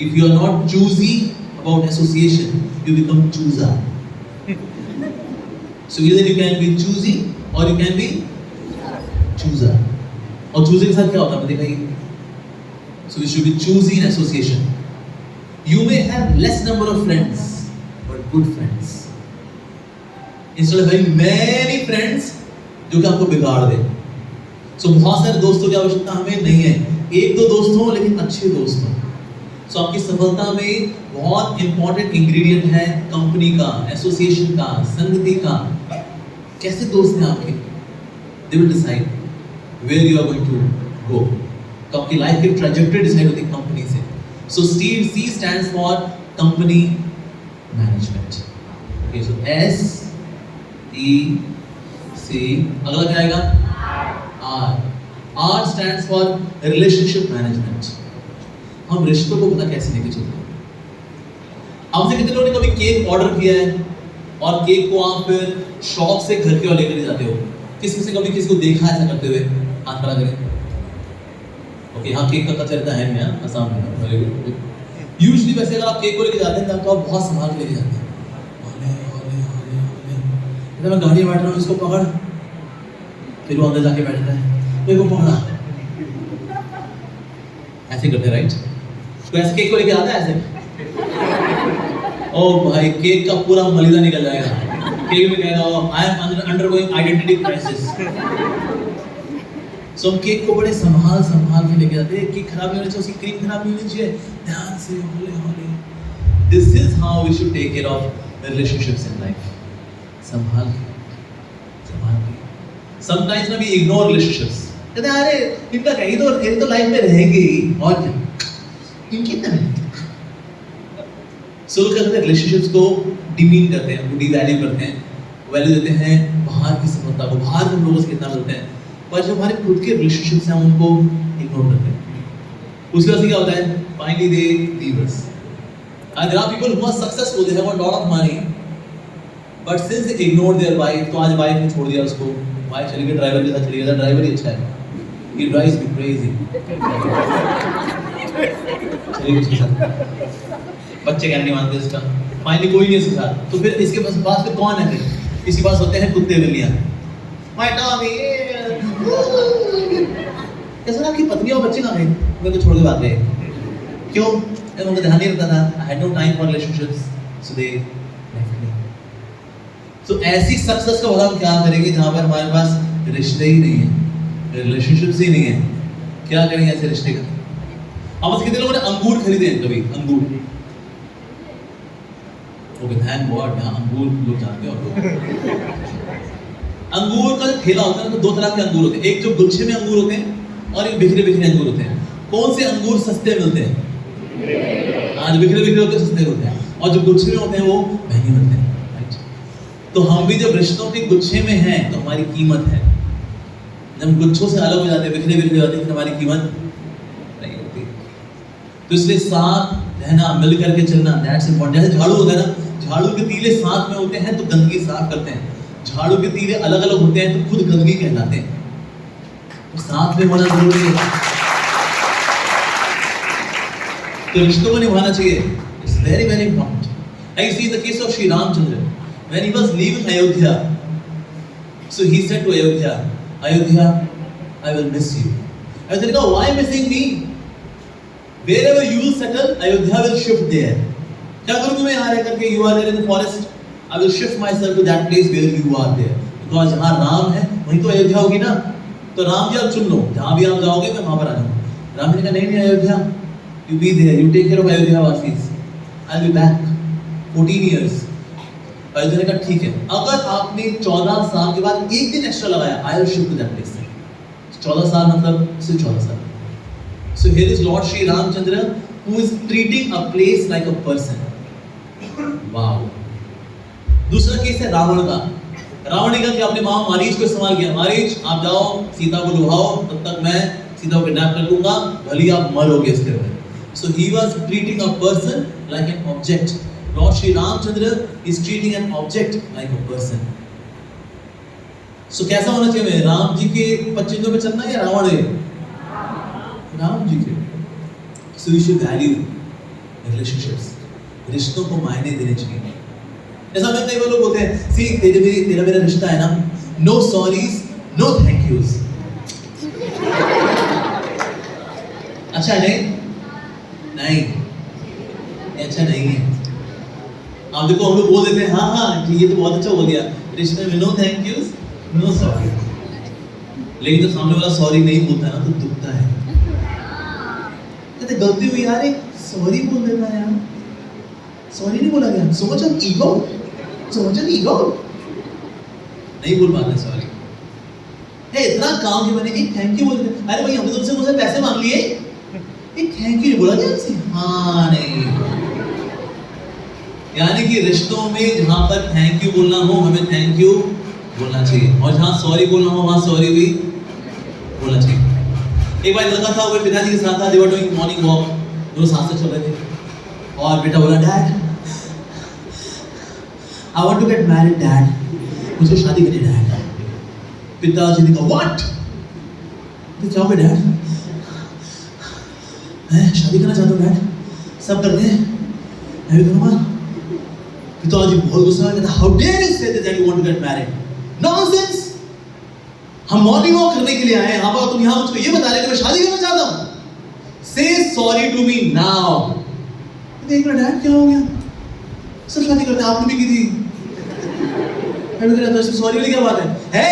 If you are not choosy about association, you become chooser. So either you can be choosy or you can be chooser. और choosy के साथ क्या होता है बताइए? So we should be choosy in association. You may have less number of friends, but good friends. Instead of having many friends, जो कि आपको बिगाड़ दे. So बहुत सारे दोस्तों की आवश्यकता हमें नहीं है. एक दो दोस्त हो लेकिन अच्छे दोस्त हो. So आपकी सफलता में बहुत इंपॉर्टेंट इंग्रेडिएंट है कंपनी का, एसोसिएशन का, संगति का. कैसे दोस्त हैं आपके? They will decide where you are going to go. तो आपकी लाइफ की ट्रैजेक्टरी डिसाइड होती है कंपनी से. So C stands for company management. Okay, so S E C. अगला क्या आएगा? R. R stands for relationship management. हम रिश्तों को पता कैसे लेके चलते हैं? आपसे कितने लोगों ने कभी केक ऑर्डर किया है और केक को आप फिर शॉप से घर के और लेकर जाते हो? किसी से कभी किसी को देखा ऐसा करते हुए? हाथ खड़ा करें. ओके, हाँ, केक का कल्चर रहता है नहीं, आसाम में. Very good. यूजुअली वैसे अगर आप केक को लेके जाते हैं तो आप बहुत संभाल के लेके जाते हैं. मैं गाड़ी में बैठ रहा हूँ, इसको पकड़, फिर वो अंदर जाके बैठता है, फिर वो पकड़ा, ऐसे करते हैं, राइट? तो ऐसे केक को लेके आता है ऐसे. ओ भाई, केक का पूरा मलिदा निकल जाएगा. केक में कहेगा I am undergoing identity crisis. So हम केक को बड़े संभाल के लेके जाते हैं. केक खराब नहीं होना चाहिए, उसकी क्रीम खराब नहीं होनी चाहिए, ध्यान से, हौले हौले. This is how we should take care of relationships in life. संभाल के. समटाइम्स ना वी इग्नोर रिलेशनशिप्स. कहते हैं अरे इनका कहीं तो लाइफ में रहेंगे ही, और क्या इनकी तरह. सो लोग कहते हैं रिलेशनशिप्स को डिमीन करते हैं, डिवैल्यू करते हैं, वैल्यू देते हैं बाहर की सफलता को, बाहर के लोगों से कितना मिलते हैं, पर जो हमारे खुद के रिलेशनशिप्स हैं हम उनको इग्नोर करते हैं. उसके बाद क्या होता है? Finally they leave us. And there are people who are successful, they have a lot of money, but since they ignored their wife, तो आज वाइफ ने छोड़ दिया उसको, वाइफ चली गई ड्राइवर के साथ, चली गई, ड्राइवर ही अच्छा है, he drives me crazy. चली गई उसके साथ, बच्चे कहने नहीं मानते इसका, फाइनली कोई नहीं इसके साथ. तो फिर इसके पास फिर कौन है? फिर इसके पास होते हैं कुत्ते बिल्लियां. My Tommy, कैसे आपकी पत्नी और बच्चे कहाँ गए? मेरे को छोड़ के भाग गए. क्यों? उनको ध्यान नहीं रखता था. I had no time for relationships, so they left me. So ऐसी सक्सेस का हम क्या करेंगे जहाँ पर हमारे पास रिश्ते ही नहीं है, रिलेशनशिप्स ही नहीं है? क्या करेंगे ऐसे रिश्ते का? अब कितने लोगों ने अंगूर खरीदे हैं कभी? अंगूर. ओके, थैंक गॉड, यहाँ अंगूर लोग जानते हो. अंगूर का जो ठेला होता है ना, तो दो तरह के अंगूर होते हैं. एक जो गुच्छे में अंगूर होते हैं और एक बिखरे बिखरे अंगूर होते हैं. कौन से अंगूर सस्ते मिलते हैं? आज बिखरे बिखरे होते हैं, सस्ते होते हैं, और जो गुच्छे में होते हैं वो महंगे मिलते हैं, राइट? तो हम भी जब रिश्तों के गुच्छे में हैं तो हमारी कीमत है. जब गुच्छों से अलग हो जाते हैं, बिखरे बिखरे होते हैं, फिर हमारी कीमत नहीं होती. तो इसलिए साथ रहना, मिल करके चलना, दैट्स इंपॉर्टेंट. जैसे झाड़ू होता है ना, झाड़ू के तीले साथ में होते हैं तो गंदगी साफ करते हैं, झाड़ू के तीले अलग अलग होते हैं तो खुद गंदगी कहलाते हैं. तो साथ में होना जरूरी है. तो रिश्तों को निभाना चाहिए. It's very very important. Like see the case of Sri Ramchandra, when he was leaving Ayodhya, so he said to Ayodhya, Ayodhya, I will miss you. Ayodhya said, why missing me? Wherever you will settle, Ayodhya will shift there. क्या करूँगा मैं यहाँ रह करके? You are there in the forest. I will shift myself to that place where you are there. Because जहाँ राम है वहीं तो अयोध्या होगी ना. तो राम जी आप चुन लो, जहाँ भी आप जाओगे मैं वहाँ पर आ जाऊँगा. राम जी ने कहा नहीं Ayodhya, you be there, you take care of Ayodhya वासीज. I'll be back 14 years. Ayodhya ने कहा ठीक है, अगर आपने 14 साल के बाद एक दिन एक्स्ट्रा लगाया, I will shift to that place. 14 साल मतलब सिर्फ 14 साल. So here is Lord Sri Ramchandra who is treating a place like a person. Wow. दूसरा केस है रावण का. रावण ने कहा कि अपने माँ मारीच को इस्तेमाल किया. मारीच आप जाओ सीता को लुभाओ, तब तक मैं सीता को किडनैप कर लूंगा, भले आप मरोगे इसके बाद. So he was treating a person like an object. Lord Shri Ramchandra is treating an object like a person. So कैसा होना चाहिए हमें? राम जी के पच्चीनों पे चलना या रावण है? राम जी के. So we should value relationships. रिश्तों को मायने देने चाहिए. ऐसा मैं कई बार लोग बोलते हैं, see तेरा मेरा रिश्ता है ना, no sorries, no thank yous. अच्छा नहीं, अच्छा नहीं है. आप देखो हम लोग बोल देते हैं हाँ ये तो बहुत अच्छा हो गया रिश्ते में, no thank yous, no sorry. लेकिन तो सामने वाला सॉरी नहीं बोलता ना तो दुखता है. कहते गलती हुई यार, एक सॉरी बोल देना यार. सॉरी नहीं बोला गया, so much of ego, so much of ego. नहीं बोल पाते सॉरी. इतना काम कि मैंने एक थैंक यू बोल दिया. अरे भाई हमने तुमसे मुझे पैसे मांग लिए, एक थैंक यू बोला क्या आपसे? हाँ नहीं. यानी कि रिश्तों में जहां पर थैंक यू बोलना हो हमें थैंक यू बोलना चाहिए, और जहां सॉरी बोलना हो वहां सॉरी भी बोलना चाहिए. एक बार लड़का था, वो पिताजी के साथ था, they were doing morning walk, दोनों साथ से चल रहे थे, और बेटा बोला dad I want to get married dad, मुझे शादी करनी है डैड. पिताजी ने कहा व्हाट? तो क्या हो गया डैड? मैं शादी करना चाहता हूँ डैड, सब करते हैं, मैं भी करूँगा. पिताजी बहुत गुस्सा आ गया, how dare you say that you want to get married? Nonsense. हम मॉर्निंग वॉक करने के लिए आए हैं, आप तुम यहाँ मुझको ये बता रहे हो कि मैं शादी करना चाहता हूँ. से सॉरी टू मी नाउ. देख रहा डैड क्या हो गया, सब शादी करते हैं, आपने भी की थी, मैं भी कर रहा था, सॉरी वाली क्या बात है?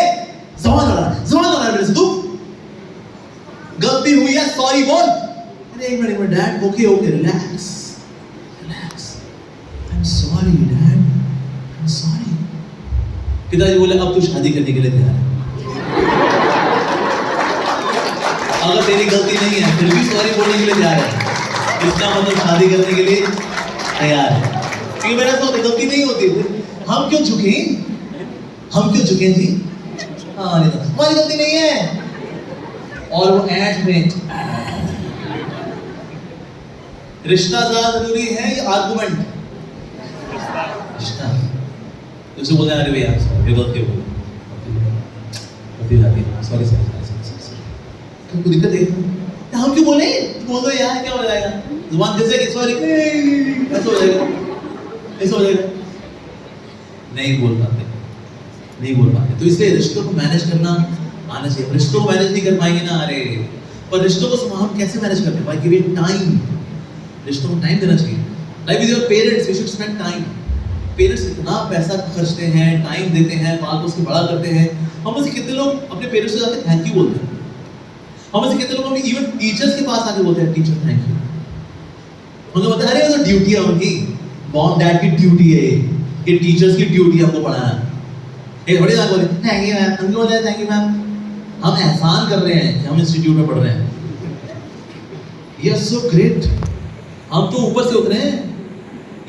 जबान लड़ा मेरे से तू. गलती हुई है सॉरी बोल. अरे एक minute dad, okay relax. I'm sorry dad, I'm sorry. पिताजी बोले अब तू शादी करने के लिए तैयार है. अगर तेरी गलती नहीं है फिर भी सॉरी बोलने के लिए तैयार है, इसका मतलब शादी करने के लिए तैयार है. क्योंकि मेरा तो गलती नहीं होती, हम क्यों झुके जी? हाँ नहीं, हमारी गलती नहीं है. और वो ऐट में रिश्ता ज्यादा जरूरी है या आर्गुमेंट? रिश्ता. उसे बोलना है अरे भैया ये गलती हो गई, सॉरी तो कोई दिक्कत है, हम क्यों बोले? बोल दो यार, क्या हो जाएगा? जुबान जैसे कि सॉरी ऐसा हो जाएगा. नहीं बोल पाते. तो इसलिए रिश्तों को मैनेज करना आना चाहिए. रिश्तों को मैनेज नहीं कर पाएंगे ना, अरे पर रिश्तों को हम कैसे मैनेज करते हैं? भाई गिव इट टाइम. रिश्तों को टाइम देना चाहिए. Like with your parents we should spend time. Parents इतना पैसा खर्चते हैं, टाइम देते हैं, पाल पोस के बड़ा करते हैं. हम में से कितने लोग अपने पेरेंट्स से जाके थैंक यू बोलते हैं? हम में से कितने लोग अपने इवन टीचर्स के पास आके बोलते हैं टीचर थैंक यू? उनको बोलते हैं अरे वो तो ड्यूटी है उनकी, मॉम डैड की ड्यूटी है ये टीचर्स की ड्यूटी है हमको पढ़ाना. एक बड़े जाके बोले थैंक यू मैम, उनको बोलते हैं थैंक यू मैम. हम एहसान कर रहे हैं कि हम इंस्टीट्यूट में पढ़ रहे हैं. You are so great. हम तो ऊपर से उतरे हैं,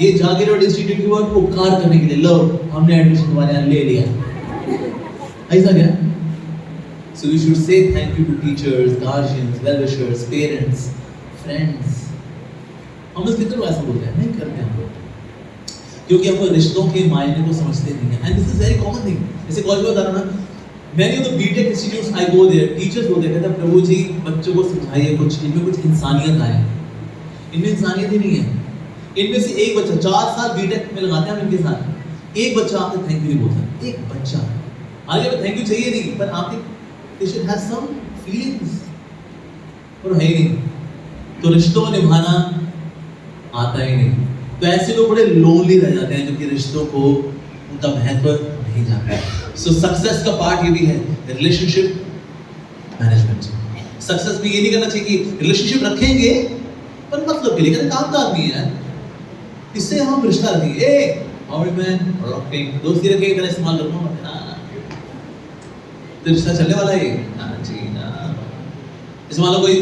ये जागीर रोड इंस्टीट्यूट की ओर उपकार करने के लिए, लो हमने एडमिशन तुम्हारे यहाँ ले लिया. ऐसा क्या? So we should say thank you to teachers, guardians, well-wishers, parents, friends. हम लोग कितने लोग ऐसा बोलते हैं? नहीं करते हम लोग, क्योंकि हम लोग रिश्तों के मायने को समझते नहीं हैं. And this is very common thing. जैसे कॉलेज में बता रहा ना, many of the BTech institutes I go there, teachers बोलते हैं कहते प्रभु जी बच्चों को समझाइए कुछ, इनमें कुछ इंसानियत आए. इनमें इंसानियत ही नहीं है. इनमें से एक बच्चा 4 साल बीटेक में लगाते हैं हम इनके साथ, एक बच्चा आपको थैंक यू नहीं बोलता. एक बच्चा आगे में थैंक यू चाहिए नहीं, पर आपके they should have some feelings, पर है ही नहीं. तो रिश्तों को निभाना आता ही नहीं. तो ऐसे लोग बड़े लोनली रह जाते हैं, क्योंकि रिश्तों को उनका महत्व नहीं जाता है. सो सक्सेस का पार्ट ये भी है रिलेशनशिप मैनेजमेंट. सक्सेस में ये नहीं करना चाहिए कि रिलेशनशिप रखेंगे पर मतलब के लिए, कहते काम का आदमी है, इससे हम रिश्ता रखेंगे. दोस्ती रखेंगे, तरह इस्तेमाल करूँगा तो रिश्ता चलने वाला है. जैसे मान लो कोई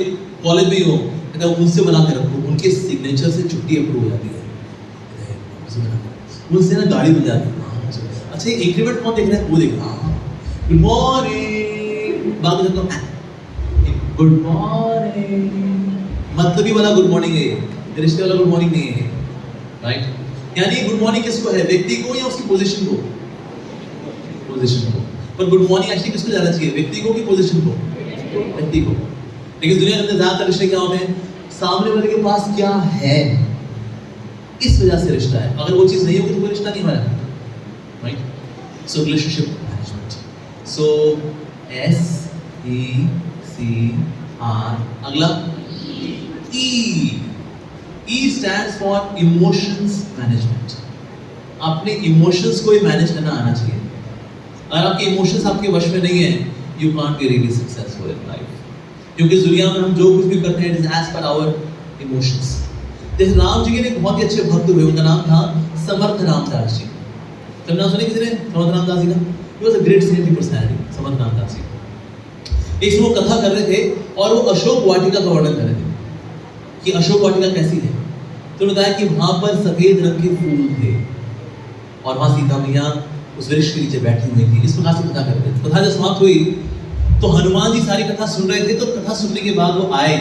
कॉलेज में ही हो, कहता है उनसे बना के रखो, उनके सिग्नेचर से छुट्टी अप्रूव हो जाती है, उनसे ना गाड़ी मिल जाती है. अच्छा इंक्रीमेंट कौन देख रहा है? वो देख रहा है. गुड मॉर्निंग, बाकी गुड मॉर्निंग, मतलबी वाला गुड मॉर्निंग है, ये रिश्ते वाला गुड मॉर्निंग नहीं है, राइट? यानी गुड मॉर्निंग किसको है, व्यक्ति को या उसकी पोजीशन को? पोजीशन को। पर गुड मॉर्निंग एक्चुअली किसको जाना चाहिए, व्यक्ति को कि पोजीशन को? व्यक्ति को। लेकिन दुनिया के अंदर ज्यादातर रिश्ते क्या होते हैं, सामने वाले के पास क्या है इस वजह से रिश्ता है, अगर वो चीज नहीं होगी तो कोई रिश्ता नहीं हो रहा, राइट? सो रिलेशनशिप मैनेजमेंट, सो SECR, अगला E stands for emotions management. अपने इमोशंस को ही मैनेज करना आना चाहिए। अगर आपके इमोशंस आपके वश में नहीं है, you can't be really successful in life, क्योंकि इस दुनिया में हम जो कुछ भी करते हैं it is as per our emotions. जैसे राम जी के एक बहुत ही अच्छे भक्त हुए, उनका नाम था समर्थ रामदास जी। जब नाम सुने किसी ने समर्थ रामदास जी का? He was a great sensitive personality, Samarth Ramdas ji. एक समय वो कथा कर रहे थे और वो अशोक वाटिका का वर्णन कर रहे थे कि अशोक वाटिका कैसी है। तो उन्होंने बताया कि वहां पर सफेद रंग के फूल थे और वहां सीता मैया उस वृक्ष के नीचे बैठी हुई थी। इस प्रकार से कथा करते थे। कथा जब समाप्त हुई तो हनुमान जी सारी कथा सुन रहे थे। तो कथा सुनने के बाद वो आए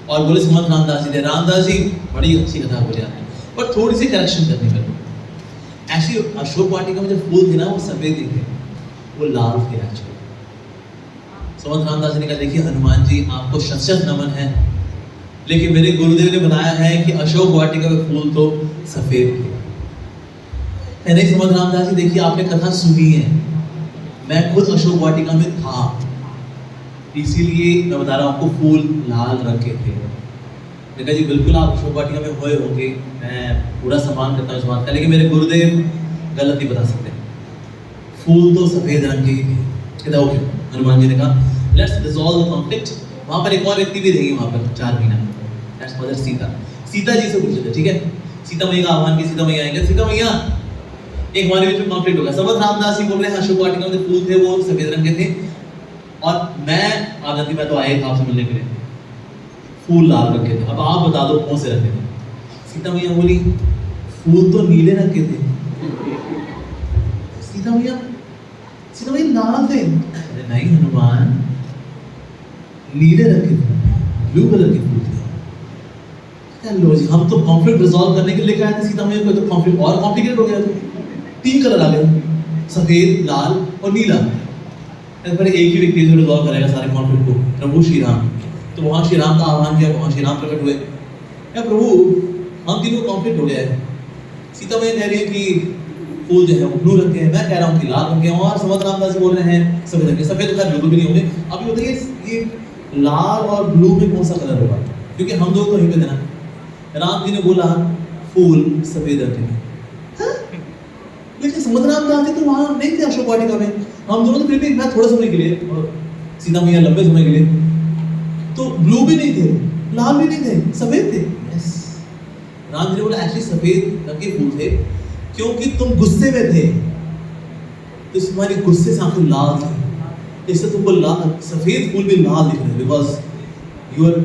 और बोले समर्थ रामदास जी ने, रामदास जी बड़ी अच्छी कथा बोली आपने, पर थोड़ी सी करेक्शन करनी मेरे को। एक्चुअली अशोक वाटिका में जो फूल थे ना वो सफेद ही थे, वो लाल थे एक्चुअली। समर्थ रामदास जी ने कहा, देखिए हनुमान जी आपको शत-शत नमन है, लेकिन मेरे गुरुदेव ने बताया है कि अशोक वाटिका के फूल तो सफेद थे। नहीं समर्थ रामदास जी, देखिए आपने कथा सुनी है, मैं खुद अशोक वाटिका में था, इसीलिए मैं बता रहा हूँ आपको फूल लाल रंग के थे। मैंने कहा जी बिल्कुल आप अशोक वाटिका में हुए होंगे, मैं पूरा सम्मान करता हूँ इस बात का, लेकिन मेरे गुरुदेव गलत नहीं बता सकते, फूल तो सफेद रंग के ही थे। कहता ओके। हनुमान जी ने कहा लेट्स रिजॉल्व द कॉन्फ्लिक्ट। वहां पर एक और व्यक्ति भी रहेगी वहां पर 4 महीना, दैट्स मदर सीता। सीता जी से पूछे थे, ठीक है, सीता मैया का आह्वान की, सीता मैया आएंगे, सीता मैया एक हमारे बीच में कॉन्फ्लिक्ट होगा। समर्थ रामदास जी बोल रहे हैं अशोक वाटिका में फूल थे वो सफेद रंग के थे और मैं तो आए था आपसे मिलने के लिए, फूल लाल रंग के थे, अब आप बता दो कौन से रंग के थे। सीता मैया बोली फूल तो नीले रंग के थे। सीता मैया लाल थे। अरे नहीं हनुमान, नीले रंग के थे, ब्लू कलर के फूल थे। लो जी, हम तो कॉन्फ्लिक्ट रिजॉल्व करने के लिए आए थे सीता मैया को, तो कॉन्फ्लिक्ट और कॉम्प्लिकेटेड हो गया। तो 3 कलर आ गए, सफेद, लाल और नीला। पर एक ही व्यक्ति जो रिजॉल्व करेगा सारे कॉन्फ्लिक्ट को, प्रभु श्री राम। तो वहां श्री राम का आह्वान किया, वहां श्री राम प्रकट हुए। क्या प्रभु हम तीनों कॉन्फ्लिक्ट हो गया है, सीता मैया कह रही है कि फूल जो है वो ब्लू रंग के हैं, मैं कह रहा हूँ कि लाल रंग के हैं, और समर्थ रामदास जी बोल रहे हैं सफेद रंग के। सफेद तो बिल्कुल भी नहीं होंगे। अभी बताइए ये लाल और ब्लू में कौन सा कलर होगा, क्योंकि हम दोनों तो यहीं पे थे ना। राम जी ने बोला फूल सफेद रंग के, लेकिन समर्थ रामदास जी तो वहां नहीं थे अशोक वाटिका में, हम दोनों तो फिर भी मैं थोड़े समय के लिए और सीता मैया लंबे समय के लिए, तो ब्लू भी नहीं थे, लाल भी नहीं थे, सफेद थे। यस, राम जी ने बोला एक्चुअली सफेद रंग के फूल थे क्योंकि तुम गुस्से में थे, तो तुम्हारे गुस्से से आंखें लाल थे, इससे तुमको लाल सफेद फूल भी लाल दिख रहे हैं, because you are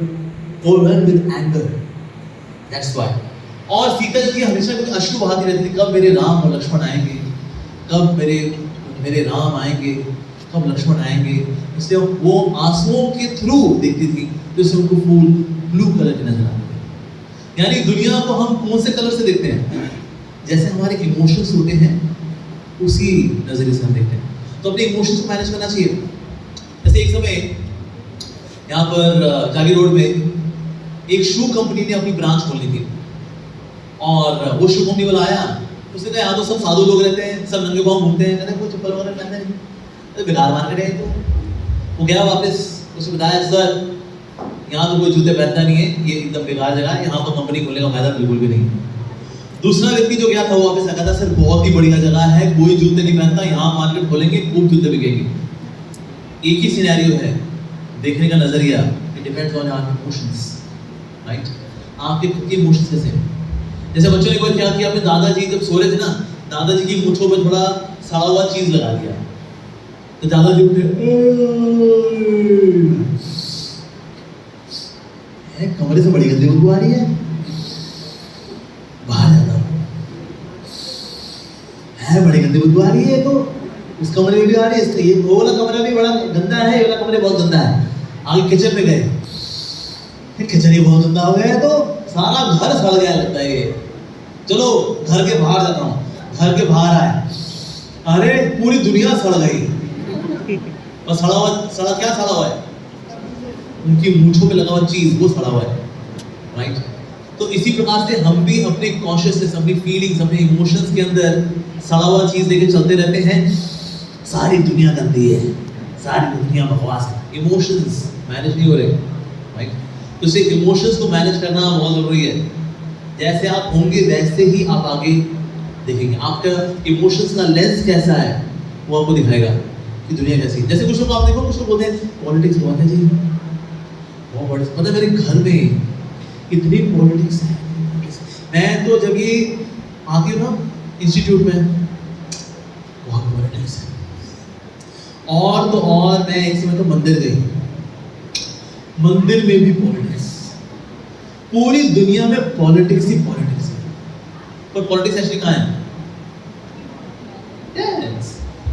overwhelmed with anger, that's why. और सीता जी हमेशा कुछ अश्रु बहाती रहती थी, कब मेरे राम और लक्ष्मण आएंगे, कब मेरे राम आएंगे, कब लक्ष्मण आएंगे। इसलिए वो आंसुओं के थ्रू देखती थी, तो इससे उनको फूल ब्लू कलर के नजर आते थे। यानी दुनिया को हम कौन से कलर से देखते हैं, जैसे हमारे इमोशंस होते हैं उसी नजरिए से हम देखते हैं। तो अपने इमोशंस को मैनेज करना चाहिए। जैसे एक समय यहाँ पर जागी रोड में एक शू कंपनी ने अपनी ब्रांच खोलनी थी, और वो शू कंपनी वाला आया, उसने कहा यहाँ तो सब साधु लोग रहते हैं, सब नंगे पाँव घूमते हैं, कहते कोई चप्पल वगैरह पहनते नहीं, अरे बेकार मार्केट है। तो वो गया वापस, उसने बताया सर यहाँ तो कोई जूते पहनता नहीं है, ये एकदम बेकार जगह है, यहाँ पर कंपनी खोलने का फायदा बिल्कुल भी नहीं है। दूसरा व्यक्ति जो गया था वो वापस आया था, सर बहुत ही बढ़िया जगह है, कोई जूते नहीं पहनता, यहाँ मार्केट खोलेंगे, खूब जूते बिकेंगे। एक ही सिनेरियो है, देखने का नजरिया, it depends on our emotions, right. आपके खुद के इमोशंस कैसे हैं। जैसे बच्चों ने कोई क्या किया, अपने दादाजी जब सो रहे थे ना, दादाजी की मूंछों में थोड़ा सड़ा हुआ चीज लगा दिया, तो दादाजी उठे, कमरे से बड़ी गंदी बदबू आ रही है, बाहर जाता है, बड़ी गंदी बदबू आ रही है, तो उस कमरे में भी आ रही है, ये वो वाला कमरा भी बड़ा गंदा है, ये वाला कमरा बहुत गंदा है। आगे किचन में गए, ये किचन ही बहुत गंदा हो गया है, तो सारा घर सड़ गया लगता है ये। चलो घर के बाहर जाता हूँ, घर के बाहर आए, अरे पूरी दुनिया सड़ गई। और सड़ा क्या सड़ा हुआ है? उनकी मूंछों पे लगा हुआ चीज, वो सड़ा हुआ है, राइट? तो इसी प्रकार से हम भी अपने कॉन्शियसनेस, अपनी फीलिंग्स, अपने इमोशंस के अंदर सड़ा हुआ चीज लेके चलते रहते हैं। सारी दुनिया गंदी है, सारी दुनिया बकवास है, इमोशंस मैनेज नहीं हो रहे, राइट? तो इसे इमोशंस को मैनेज करना बहुत जरूरी है। जैसे आप होंगे वैसे ही आप आगे देखेंगे। आपका इमोशंस का लेंस कैसा है वो आपको दिखाएगा कि दुनिया कैसी है। जैसे कुछ लोग आप देखो, कुछ लोग बोलते हैं पॉलिटिक्स बहुत है जी, बहुत पता है मेरे घर में इतनी पॉलिटिक्स है। मैं तो जब ये आती हूँ ना इंस्टीट्यूट में, बहुत पॉलिटिक्स है। और तो और मैं एक समय तो मंदिर गई, मंदिर में भी पॉलिटिक्स, पूरी दुनिया में पॉलिटिक्स ही पॉलिटिक्स है। पर पॉलिटिक्स एक्चुअली कहाँ है? Yes.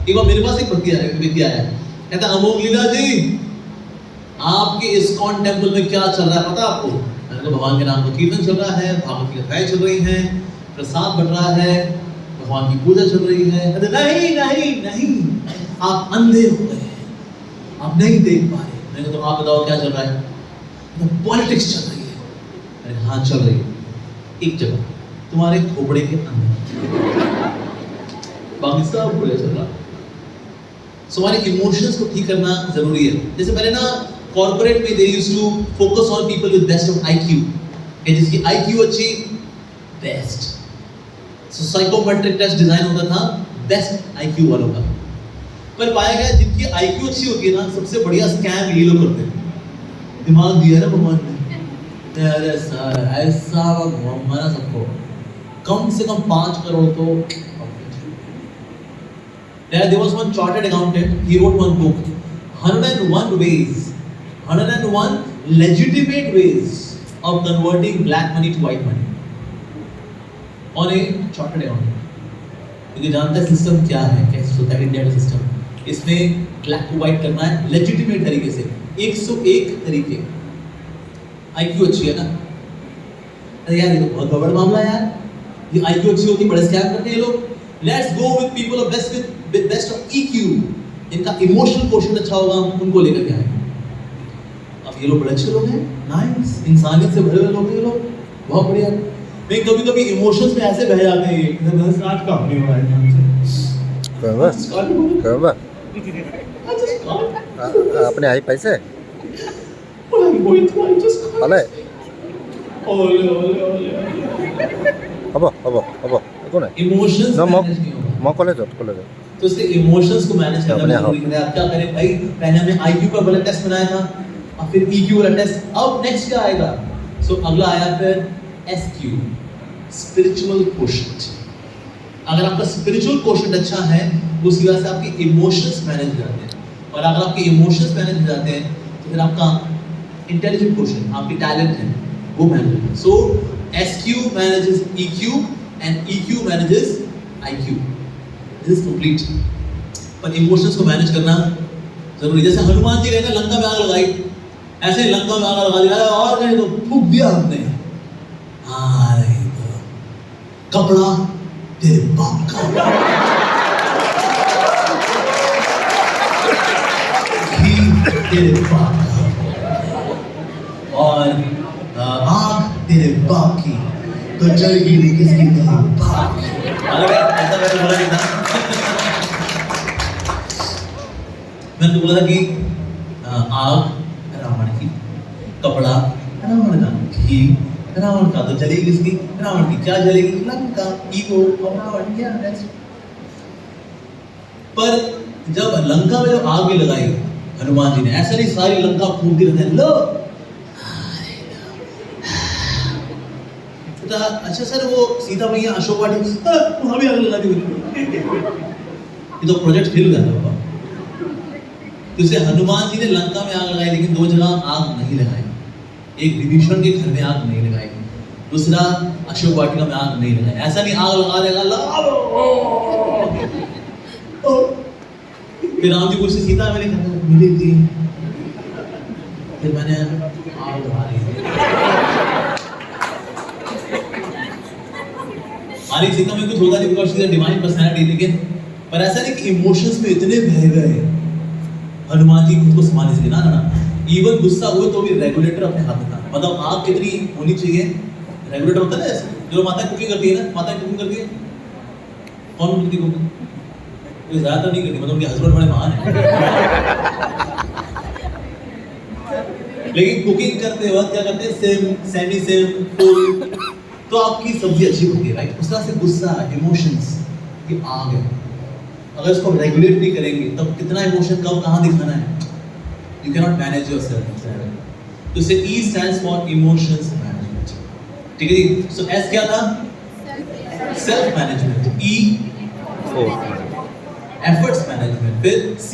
एक बार मेरे पास एक व्यक्ति आया, कहता अमोघ लीला जी आपके इस्कॉन टेम्पल में क्या चल रहा है पता आपको? मैंने कहा भगवान के नाम का कीर्तन चल रहा है, भागवत की कथाएं चल रही हैं, प्रसाद बट रहा है, भगवान की पूजा चल रही है। कहते नहीं नहीं नहीं, आप अंधे हो गए हैं, आप नहीं देख पा रहे। मैंने कहा तो आप बताओ क्या चल रहा है? पॉलिटिक्स चल रही है। मैंने हाँ चल रही है, एक जगह तुम्हारे खोपड़े के अंदर, बाकी सब बुरा चल रहा। सो हमारे इमोशंस को ठीक करना जरूरी है। जैसे पहले ना कॉर्पोरेट में they used to focus on people with best of IQ, कि जिसकी आईक्यू अच्छी, best. So psychometric test design होता था बेस्ट आईक्यू वालों का। पर पाया गया जिनकी आईक्यू अच्छी होती है ना, सबसे बढ़िया स्कैम ये लोग करते हैं। दिमाग दिया ना भगवान ने, अरे सर ऐसा घुमाना सबको, कम से कम 5 करोड़ तो। There was one chartered accountant, he wrote one book, 101 ways, 101 legitimate ways of converting black money to white money on a chartered accountant. क्योंकि जानता है सिस्टम क्या है, कैसे होता है इंडिया का सिस्टम। इसमें ब्लैक को व्हाइट करना है लेजिटिमेट तरीके से, 101 तरीके। आईक्यू अच्छी है ना? अरे यार ये तो बहुत बड़ा मामला है यार, ये आईक्यू अच्छी होती बड़े स्कैम करते हैं ये लोग। Let's go with people of best with best of EQ, इनका इमोशनल क्वोशंट अच्छा होगा, उनको लेकर के आएंगे। अब ये लोग बड़े अच्छे लोग हैं, नाइस, इंसानियत से भरे हुए लोग हैं ये लोग, बहुत बढ़िया। लेकिन कभी-कभी इमोशंस में ऐसे बह जाते हैं, इधर स्टार्ट काम नहीं हो रहा है हमसे। करवा आपने आई पैसे अले अब कौन है इमोशंस ना मैनेज नहीं होगा। मैं कॉलेज तो इसलिए इमोशंस को मैनेज करना जरूरी है। आप क्या करें भाई, पहले हमने आईक्यू का वाला टेस्ट बनाया था, अब फिर ईक्यू वाला टेस्ट, अब नेक्स्ट क्या आएगा? सो अगला आया फिर एसक्यू, स्पिरिचुअल क्वोशंट। अगर आपका स्पिरिचुअल क्वोशंट अच्छा है, उसकी वजह से आपके इमोशंस मैनेज हो जाते हैं, और अगर आपके इमोशंस मैनेज हो जाते हैं तो फिर आपका इंटेलिजेंट क्वोशंट, आपकी टैलेंट है, वो मैनेज होता है। So SQ manages EQ and EQ manages IQ. This is complete. पर इमोशंस को मैनेज करना जरूरी। जैसे हनुमान जी गए ना, लंका में आग लगाई, ऐसे ही लंका में आग लगा दिया और नहीं तो फूंक दिया हमने। हाँ नहीं तो कपड़ा तेरे बाप का, घी तेरे बाप का, और आग तेरे बाप की, तो जलेगी नहीं किसकी कहीं बाप की। ऐसा मैंने बोला नहीं था। मैंने तो बोला था कि आग रावण की, कपड़ा रावण का, घी रावण का, तो जलेगी किसकी? रावण की। क्या जलेगी? लंका, ईगो और रावण। क्या पर जब लंका में जब आग भी लगाई हनुमान जी ने, ऐसा नहीं सारी लंका फूंक दी रहते हैं, लो अच्छा सर वो सीता मैया अशोक वाटिका वहां भी आग लगा दी। ये तो प्रोजेक्ट फेल हो जाता है बाबा। तो इसे हनुमान जी ने लंका में आग लगाई, लेकिन 2 जगह आग नहीं लगाई। एक विभीषण के घर में आग नहीं लगाई, दूसरा अशोक वाटिका में आग नहीं लगाई। ऐसा नहीं आग लगा देगा लगा फिर राम जी पूछते सीता मिली थी, फिर मैंने आग लगा ली। मालिक सिंह में कुछ होगा नहीं, because she is a divine personality, लेकिन पर ऐसा नहीं कि इमोशंस में इतने बह गए हनुमान जी खुद को संभालने से ना ना, इवन गुस्सा हुए तो भी रेगुलेटर अपने हाथ में था। मतलब आग कितनी होनी चाहिए, रेगुलेटर होता है ना ऐसे, जो माता कुकिंग करती है ना, माता कुकिंग करती है, कौन करती है कुकिंग? कोई ज्यादा नहीं करती, मतलब उनके हस्बैंड बड़े महान हैं। लेकिन कुकिंग करते वक्त क्या करते हैं, सेम सेमी सेम फुल, तो आपकी सब्जी अच्छी होगी, राइट? उस तरह से गुस्सा, इमोशंस की आग है, अगर इसको रेगुलेट नहीं करेंगे तब कितना इमोशन कब कहाँ दिखाना है, you can not manage yourself. तो इसे E stands for emotions management, ठीक है जी। सो S क्या था? Self management. E efforts management, फिर C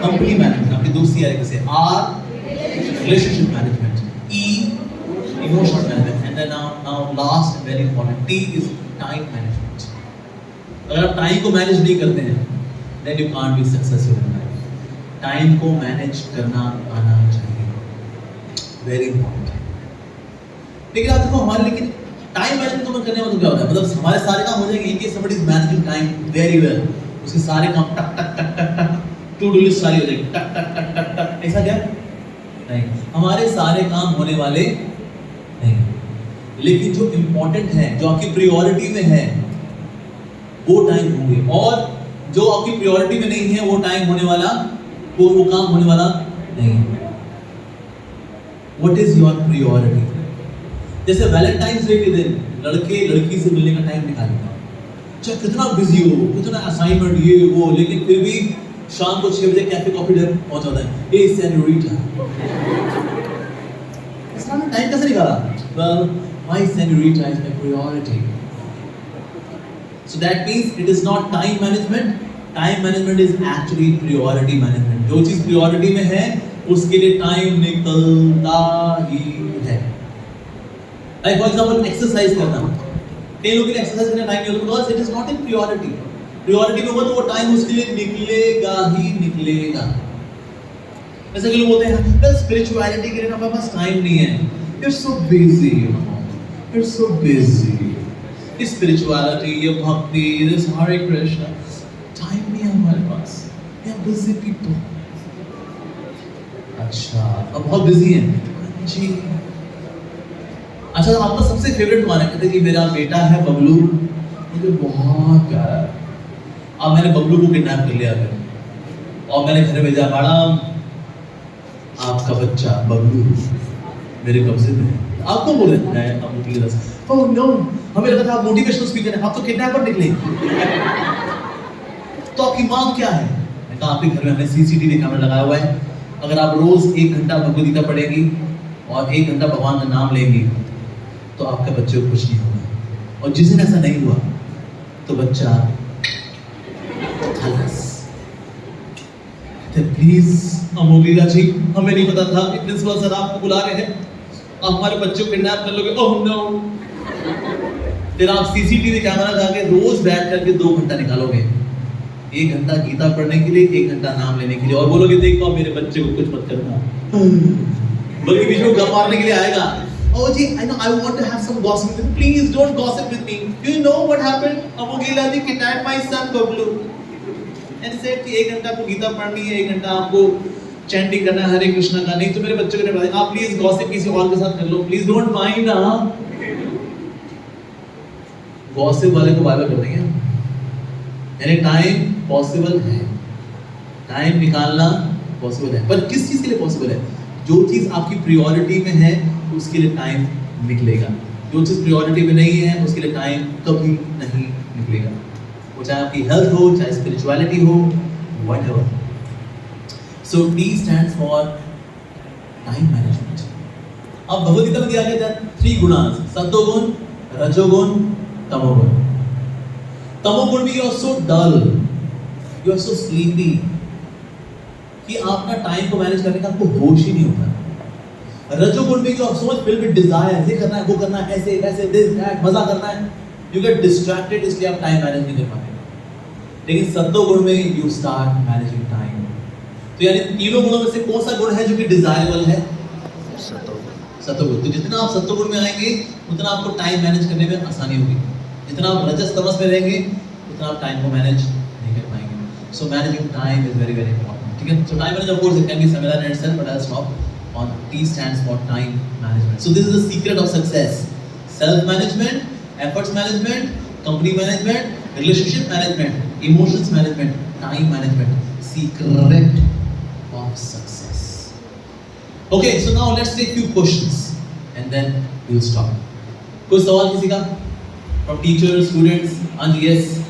कंपनी मैनेजमेंट, अपनी दोस्ती यारी से, R relationship management, E emotional management, and then now last and very important T is time management. अगर आप टाइम को मैनेज नहीं करते हैं then you can't be successful in life. Time को मैनेज करना आना चाहिए, वेरी इंपॉर्टेंट। लेकिन आप देखो हमारे, लेकिन टाइम मैनेजमेंट तो करने में तो क्या होता है, मतलब हमारे सारे काम हो जाएंगे, इनके somebody is managing time very well, उसके सारे काम टक टक टक टक टक, टू डू लिस्ट सारी हो जाएगी टक टक टक टक टक, ऐसा क्या? नहीं, हमारे सारे काम होने वाले नहीं, लेकिन जो इम्पोर्टेंट है, जो आपकी प्रायोरिटी में है, वो टाइम होंगे, और जो आपकी प्रायोरिटी में नहीं है वो टाइम होने वाला, वो काम होने वाला नहीं है। What is your priority? जैसे वैलेंटाइंस डे के दिन लड़के लड़की से मिलने का टाइम निकालेगा, चाहे कितना बिजी हो, कितना असाइनमेंट ये वो, लेकिन फिर भी शाम को 6 बजे कैफे कॉफी डे पहुंच जाता है, ए सेनोरिटा, इसका टाइम कैसे निकाला? Well, my senorita is my priority. So that means it is not time management. Time management is actually priority management. जो चीज priority में है उसके लिए टाइम निकलता ही है। Like for example exercise करना, कई लोगों के लिए exercise करने टाइम नहीं होता because it is not in priority. Priority में होगा तो वो टाइम उसके लिए निकलेगा ही निकलेगा। ऐसे के लोग बोलते हैं well spirituality के लिए ना पास टाइम नहीं है, you're so busy, you're so busy. Spirituality, ये भक्ति, दिस हरे कृष्णा, टाइम नहीं है हमारे पास, वी आर बिजी पीपल। अच्छा, अब बहुत बिजी हैं जी। अच्छा, आपका सबसे फेवरेट कौन है? कहते जी मेरा बेटा है बबलू, मुझे बहुत प्यारा है। अब मैंने बबलू को किडनैप कर लिया है और मैंने घर भेजा, मैडम आपका बच्चा बबलू मेरे कब्जे में है। आप तो बोले मैं अब प्लीज, ओह नो, हमें लगा था आप मोटिवेशनल स्पीकर हैं, आप तो किडनैपर निकले। तो आपकी मांग क्या है? मैंने कहा आपके घर में हमने सीसीटीवी कैमरा लगाया हुआ है, अगर आप रोज 1 घंटा भगवद गीता पढ़ेंगी और 1 घंटा भगवान का नाम लेंगी तो आपके बच्चे को कुछ नहीं होगा, और जिस दिन ऐसा नहीं हुआ तो बच्चा खलास। प्लीज अमोगीला जी, हमें नहीं पता था प्रिंसिपल सर आपको बुला रहे हैं, आप हमारे बच्चों को किडनैप कर लोगे। Oh no. फिर आप सीसीटीवी कैमरा लगा के रोज बैठ करके 2 घंटा निकालोगे, 1 घंटा गीता पढ़ने के लिए, 1 घंटा नाम लेने के लिए, और बोलोगे देखो मेरे बच्चे को कुछ मत करना। बल्कि बीच में गप मारने के लिए आएगा, oh ji I know I want to have some gossip with you, please don't gossip with me, do you know what happened, Amogila ji kidnapped my son Bablu and said कि 1 घंटा आपको गीता पढ़नी है, 1 घंटा आपको चैंटिंग करना है हरे कृष्णा का, नहीं तो मेरे बच्चे को नहीं बताया, आप प्लीज गॉसिप किसी और के साथ कर लो, प्लीज डोंट माइंड। गॉसिप वाले को बाय-बाय कर देंगे, यानी टाइम पॉसिबल है, टाइम निकालना पॉसिबल है, पर किस चीज के लिए पॉसिबल है? जो चीज आपकी प्रायोरिटी में है उसके लिए टाइम निकलेगा, जो चीज प्रायोरिटी में नहीं है उसके लिए टाइम कभी नहीं निकलेगा, वो चाहे आपकी हेल्थ हो, चाहे स्पिरिचुअलिटी हो, whatever. So T stands for time management. अब भगवद गीता में दिया गया था 3 गुणास, सत्वगुण, रजोगुण, तमोगुण। तमोगुण में you are so dull, you are so sleepy कि आप ना टाइम को मैनेज करने का आपको होश ही नहीं होता। रजोगुण में you are so much filled with desire, ये करना है, वो करना है, ऐसे वैसे, दिस दैट, मजा करना है, यू गेट डिस्ट्रैक्टेड, इसलिए आप टाइम मैनेज नहीं कर पाते। लेकिन सत्वगुण में यू स्टार्ट मैनेजिंग टाइम, तो यानी तीनों गुणों में से कौन सा गुण है जो कि डिजायरेबल है? सत्वगुण। तो जितना आप सत्वगुण में आएंगे उतना आपको टाइम मैनेज करने में आसानी होगी। जितना आप रजस तमस में रहेंगे उतना आप टाइम को मैनेज नहीं कर पाएंगे। So managing time is very very important, ठीक है। So time management of course it can be similar in itself, but I will stop on T stands for time management. So this is the secret of success: self management, efforts management, company management, relationship management, emotions management, time management. Secret of success. Okay, so now let's take few questions and then we'll stop. कोई सवाल किसी का? From teachers, students? हाँ जी, yes.